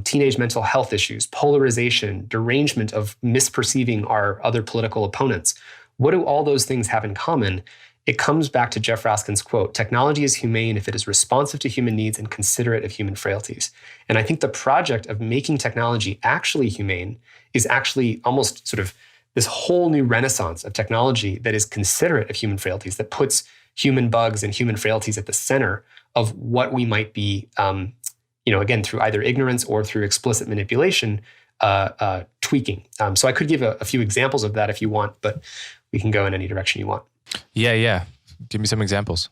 teenage mental health issues, polarization, derangement of misperceiving our other political opponents, what do all those things have in common? it comes back to Jeff Raskin's quote, "Technology is humane if it is responsive to human needs and considerate of human frailties." And I think the project of making technology actually humane is actually almost sort of this whole new renaissance of technology that is considerate of human frailties, that puts human bugs and human frailties at the center of what we might be, again, through either ignorance or through explicit manipulation, tweaking. So I could give a few examples of that if you want, but we can go in any direction you want. Yeah. Give me some examples.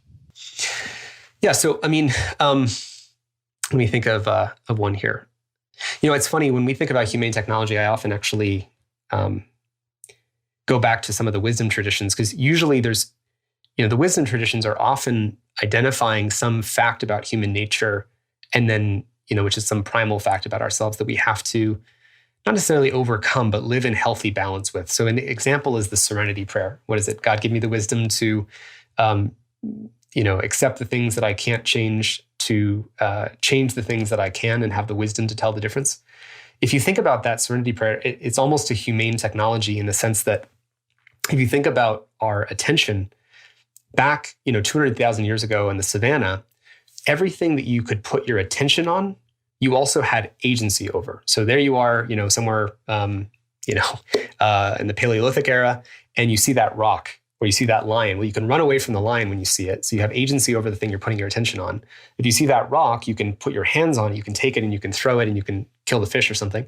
Yeah. So, let me think of one here. It's funny, when we think about humane technology, I often actually go back to some of the wisdom traditions, because usually there's, the wisdom traditions are often identifying some fact about human nature, and then, which is some primal fact about ourselves that we have to not necessarily overcome, but live in healthy balance with. So an example is the Serenity Prayer. What is it? God, give me the wisdom to, accept the things that I can't change, to change the things that I can, and have the wisdom to tell the difference. If you think about that Serenity Prayer, it's almost a humane technology in the sense that if you think about our attention back, 200,000 years ago in the savannah, everything that you could put your attention on, you also had agency over. So there you are, somewhere, in the Paleolithic era, and you see that rock or you see that lion. Well, you can run away from the lion when you see it. So you have agency over the thing you're putting your attention on. If you see that rock, you can put your hands on it, you can take it and you can throw it and you can kill the fish or something.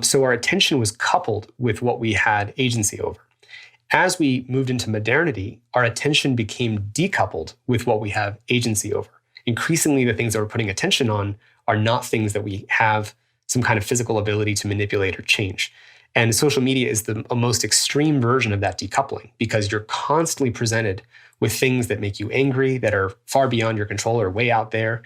So our attention was coupled with what we had agency over. As we moved into modernity, our attention became decoupled with what we have agency over. Increasingly, the things that we're putting attention on are not things that we have some kind of physical ability to manipulate or change. And social media is the most extreme version of that decoupling, because you're constantly presented with things that make you angry, that are far beyond your control or way out there.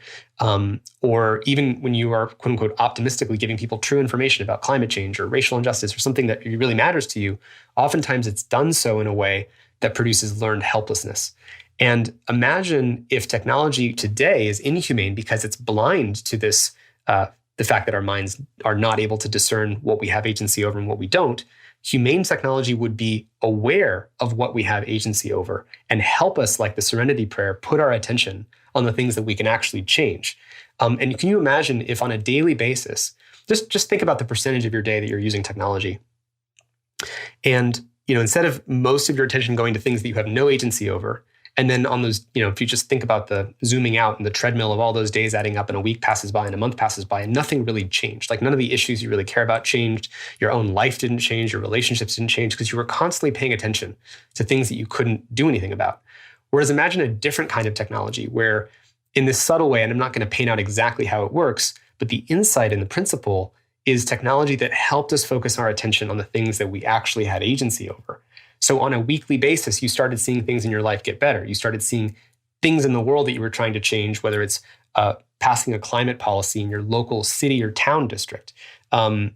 Or even when you are, quote unquote, optimistically giving people true information about climate change or racial injustice or something that really matters to you, oftentimes it's done so in a way that produces learned helplessness. And imagine if technology today is inhumane because it's blind to this, the fact that our minds are not able to discern what we have agency over and what we don't. Humane technology would be aware of what we have agency over and help us, like the Serenity Prayer, put our attention on the things that we can actually change. And can you imagine if on a daily basis, just think about the percentage of your day that you're using technology. And instead of most of your attention going to things that you have no agency over, and then on those, if you just think about the zooming out and the treadmill of all those days adding up, and a week passes by and a month passes by and nothing really changed. Like none of the issues you really care about changed. Your own life didn't change. Your relationships didn't change because you were constantly paying attention to things that you couldn't do anything about. Whereas imagine a different kind of technology where in this subtle way, and I'm not going to paint out exactly how it works, but the insight and the principle is technology that helped us focus our attention on the things that we actually had agency over. So on a weekly basis, you started seeing things in your life get better. You started seeing things in the world that you were trying to change, whether it's passing a climate policy in your local city or town district, and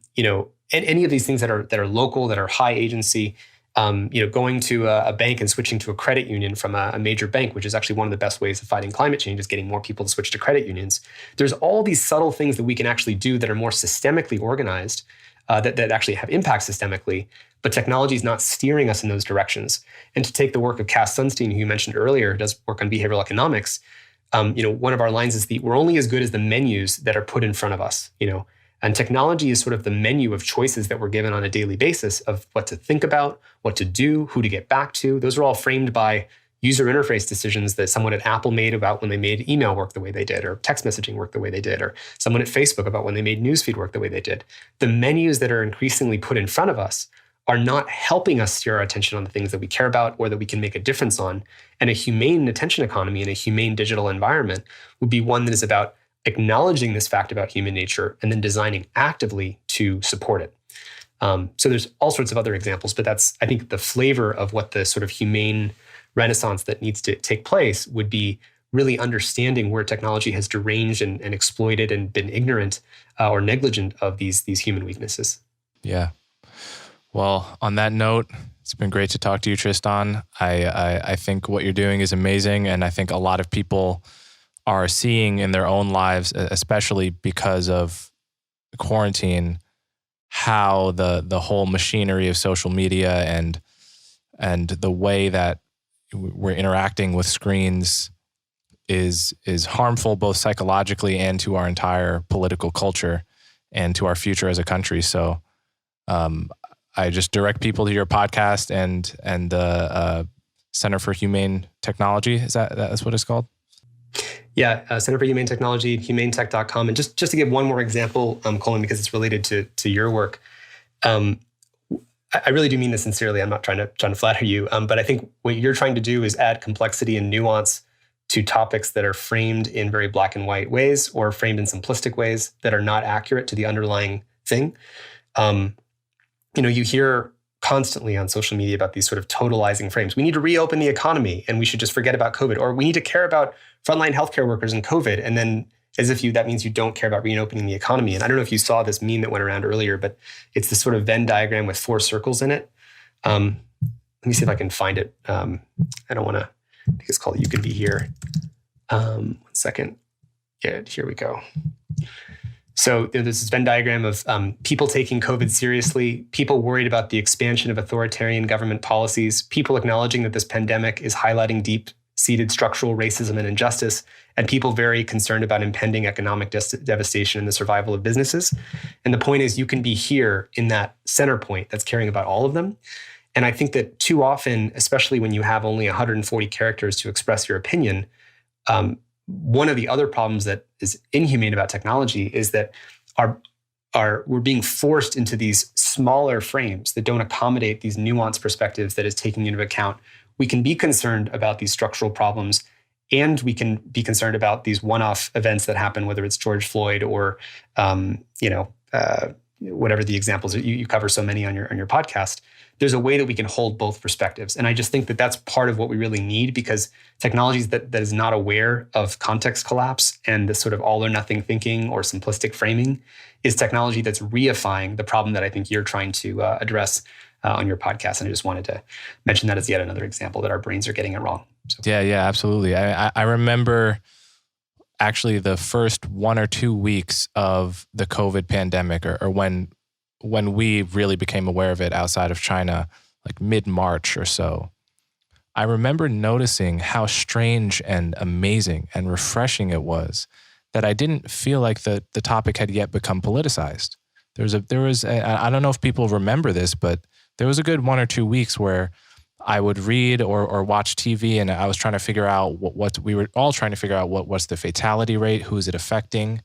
any of these things that are local, that are high agency, going to a bank and switching to a credit union from a major bank, which is actually one of the best ways of fighting climate change, is getting more people to switch to credit unions. There's all these subtle things that we can actually do that are more systemically organized, that actually have impact systemically, but technology is not steering us in those directions. And to take the work of Cass Sunstein, who you mentioned earlier, who does work on behavioral economics, one of our lines is we're only as good as the menus that are put in front of us, And technology is sort of the menu of choices that we're given on a daily basis of what to think about, what to do, who to get back to. Those are all framed by user interface decisions that someone at Apple made about when they made email work the way they did, or text messaging work the way they did, or someone at Facebook about when they made newsfeed work the way they did. The menus that are increasingly put in front of us are not helping us steer our attention on the things that we care about or that we can make a difference on. And a humane attention economy and a humane digital environment would be one that is about acknowledging this fact about human nature and then designing actively to support it. So there's all sorts of other examples, but that's, I think, the flavor of what the sort of humane renaissance that needs to take place would be really understanding where technology has deranged and exploited and been ignorant or negligent of these human weaknesses. Yeah. Well, on that note, it's been great to talk to you, Tristan. I think what you're doing is amazing, and I think a lot of people are seeing in their own lives, especially because of quarantine, how the whole machinery of social media and the way that we're interacting with screens is harmful both psychologically and to our entire political culture and to our future as a country. So I just direct people to your podcast and the Center for Humane Technology. Is that's what it's called? Yeah, Center for Humane Technology, humanetech.com. And just to give one more example, Coleman, because it's related to your work, I really do mean this sincerely. I'm not trying to flatter you, but I think what you're trying to do is add complexity and nuance to topics that are framed in very black and white ways or framed in simplistic ways that are not accurate to the underlying thing. You hear constantly on social media about these sort of totalizing frames. We need to reopen the economy and we should just forget about COVID, or we need to care about frontline healthcare workers and COVID. And then as if that means you don't care about reopening the economy. And I don't know if you saw this meme that went around earlier, but it's this sort of Venn diagram with 4 circles in it. Let me see if I can find it. I don't want to, I think it's called You Can Be Here. 1 second. Yeah, here we go. So there's this Venn diagram of people taking COVID seriously, people worried about the expansion of authoritarian government policies, people acknowledging that this pandemic is highlighting deep-seated structural racism and injustice, and people very concerned about impending economic devastation and the survival of businesses. And the point is, you can be here in that center point that's caring about all of them. And I think that too often, especially when you have only 140 characters to express your opinion, one of the other problems that is inhumane about technology is that we're being forced into these smaller frames that don't accommodate these nuanced perspectives that is taking into account. We can be concerned about these structural problems, and we can be concerned about these one-off events that happen, whether it's George Floyd or whatever the examples you cover so many on your podcast. There's a way that we can hold both perspectives. And I just think that that's part of what we really need, because technologies that is not aware of context collapse and this sort of all or nothing thinking or simplistic framing is technology that's reifying the problem that I think you're trying to address on your podcast. And I just wanted to mention that as yet another example that our brains are getting it wrong. So. Yeah, absolutely. I remember actually the first 1 or 2 weeks of the COVID pandemic, or when we really became aware of it outside of China, like mid-March or so. I remember noticing how strange and amazing and refreshing it was that I didn't feel like the topic had yet become politicized. There was I don't know if people remember this, but there was a good 1 or 2 weeks where I would read or watch TV, and I was trying to figure out what we were all trying to figure out what was the fatality rate, who is it affecting,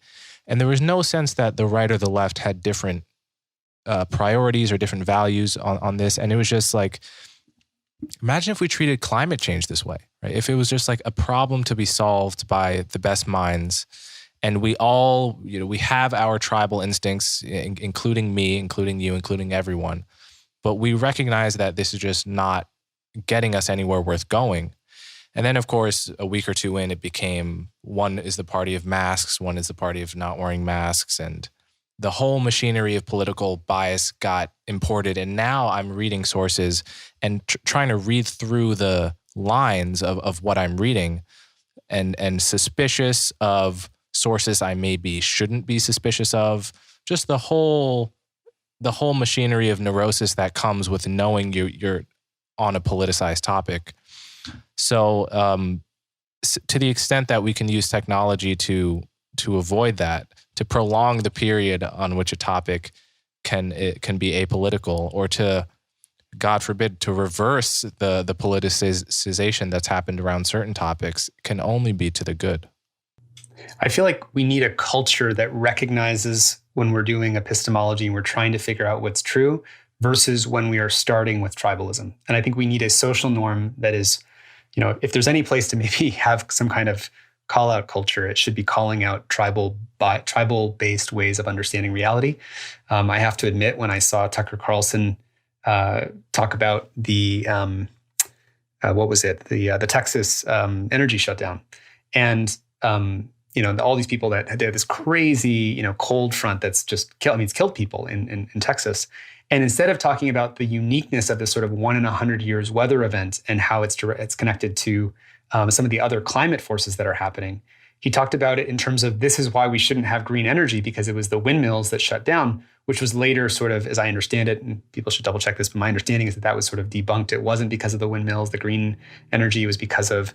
and there was no sense that the right or the left had different priorities or different values on this. And it was just like, imagine if we treated climate change this way, right? If it was just like a problem to be solved by the best minds, and we all, we have our tribal instincts, including me, including you, including everyone, but we recognize that this is just not getting us anywhere worth going. And then, of course, a week or two in, it became one is the party of masks, one is the party of not wearing masks, and the whole machinery of political bias got imported. And now I'm reading sources and trying to read through the lines of what I'm reading and suspicious of sources I maybe shouldn't be suspicious of. Just the whole machinery of neurosis that comes with knowing you're on a politicized topic. So to the extent that we can use technology to avoid that, to prolong the period on which a topic can be apolitical, or to, God forbid, to reverse the politicization that's happened around certain topics, can only be to the good. I feel like we need a culture that recognizes when we're doing epistemology and we're trying to figure out what's true versus when we are starting with tribalism. And I think we need a social norm that is, if there's any place to maybe have some kind of call out culture, it should be calling out tribal-based ways of understanding reality. I have to admit, when I saw Tucker Carlson talk about the the Texas energy shutdown, and all these people that had this crazy cold front that's just it's killed people in Texas. And instead of talking about the uniqueness of this sort of 1 in 100 years weather event and how it's connected to some of the other climate forces that are happening, he talked about it in terms of this is why we shouldn't have green energy, because it was the windmills that shut down, which was later sort of, as I understand it, and people should double check this, but my understanding is that that was sort of debunked. It wasn't because of the windmills, the green energy was because of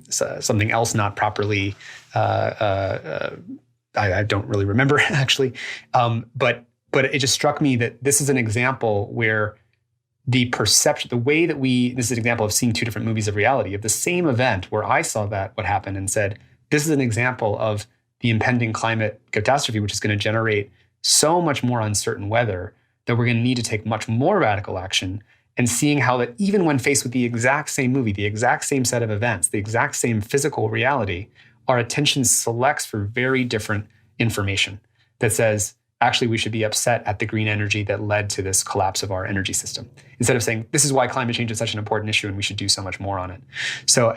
something else not properly, I don't really remember actually. But it just struck me that this is an example where the perception, the way that this is an example of seeing two different movies of reality, of the same event where I saw what happened and said, this is an example of the impending climate catastrophe, which is going to generate so much more uncertain weather that we're going to need to take much more radical action. And seeing how that even when faced with the exact same movie, the exact same set of events, the exact same physical reality, our attention selects for very different information that says, actually, we should be upset at the green energy that led to this collapse of our energy system, instead of saying, this is why climate change is such an important issue and we should do so much more on it. So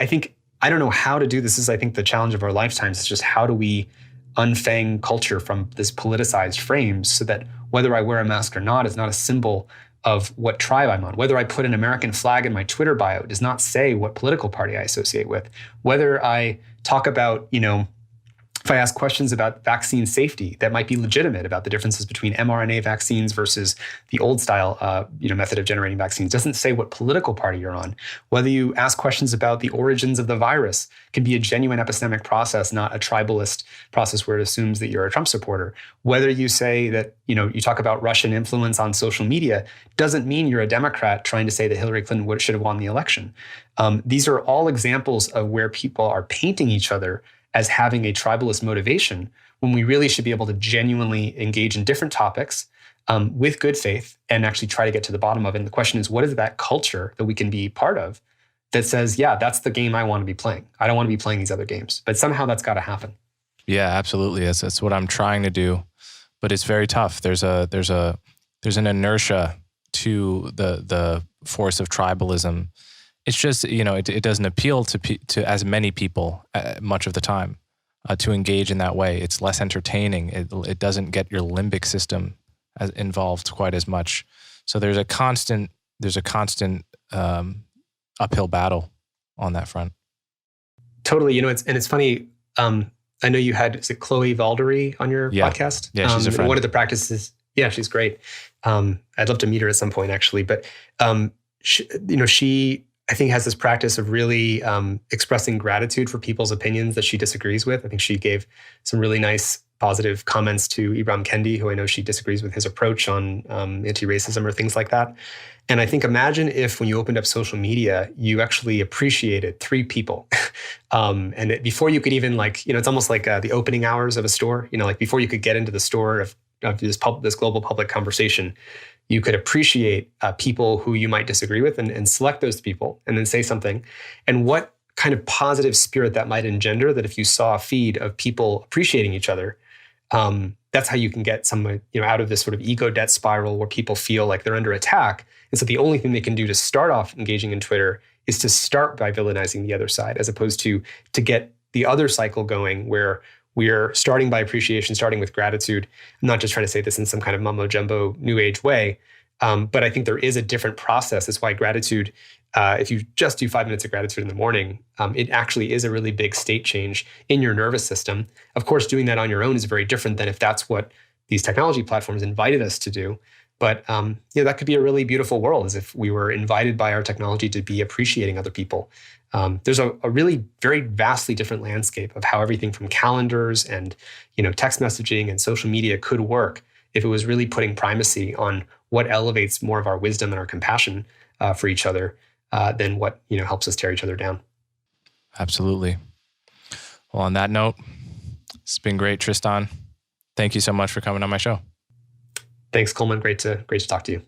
I don't know how to do this. This is, I think, the challenge of our lifetimes. It's just how do we unfang culture from this politicized frame so that whether I wear a mask or not is not a symbol of what tribe I'm on. Whether I put an American flag in my Twitter bio does not say what political party I associate with. Whether I talk about, if I ask questions about vaccine safety that might be legitimate about the differences between mRNA vaccines versus the old style method of generating vaccines, doesn't say what political party you're on. Whether you ask questions about the origins of the virus can be a genuine epistemic process, not a tribalist process where it assumes that you're a Trump supporter. Whether you say that, you talk about Russian influence on social media doesn't mean you're a Democrat trying to say that Hillary Clinton should have won the election. These are all examples of where people are painting each other as having a tribalist motivation, when we really should be able to genuinely engage in different topics with good faith and actually try to get to the bottom of it. And the question is, what is that culture that we can be part of that says, yeah, that's the game I want to be playing. I don't want to be playing these other games. But somehow that's got to happen. Yeah, absolutely. That's what I'm trying to do. But it's very tough. There's an inertia to the force of tribalism. It's just, it doesn't appeal to as many people much of the time to engage in that way. It's less entertaining. It doesn't get your limbic system involved quite as much. So there's a constant uphill battle on that front. Totally. It's funny. I know you had, is it Chloe Valdery on your podcast? Yeah, she's a friend. One of the practices. Yeah, she's great. I'd love to meet her at some point, actually. But she I think has this practice of really expressing gratitude for people's opinions that she disagrees with. I think she gave some really nice positive comments to Ibram Kendi, who I know she disagrees with his approach on anti-racism or things like that. And I think imagine if when you opened up social media, you actually appreciated three people. Before you could even it's almost like the opening hours of a store, before you could get into the store of this global public conversation, you could appreciate people who you might disagree with and select those people and then say something. And what kind of positive spirit that might engender, that if you saw a feed of people appreciating each other, that's how you can get someone out of this sort of ego debt spiral where people feel like they're under attack. And so the only thing they can do to start off engaging in Twitter is to start by villainizing the other side, as opposed to get the other cycle going where we're starting by appreciation, starting with gratitude. I'm not just trying to say this in some kind of mumbo jumbo new age way, but I think there is a different process. That's why gratitude, if you just do 5 minutes of gratitude in the morning, it actually is a really big state change in your nervous system. Of course, doing that on your own is very different than if that's what these technology platforms invited us to do. But that could be a really beautiful world, as if we were invited by our technology to be appreciating other people. There's a really very vastly different landscape of how everything from calendars and text messaging and social media could work if it was really putting primacy on what elevates more of our wisdom and our compassion for each other than what helps us tear each other down. Absolutely. Well, on that note, it's been great, Tristan. Thank you so much for coming on my show. Thanks, Coleman. Great to talk to you.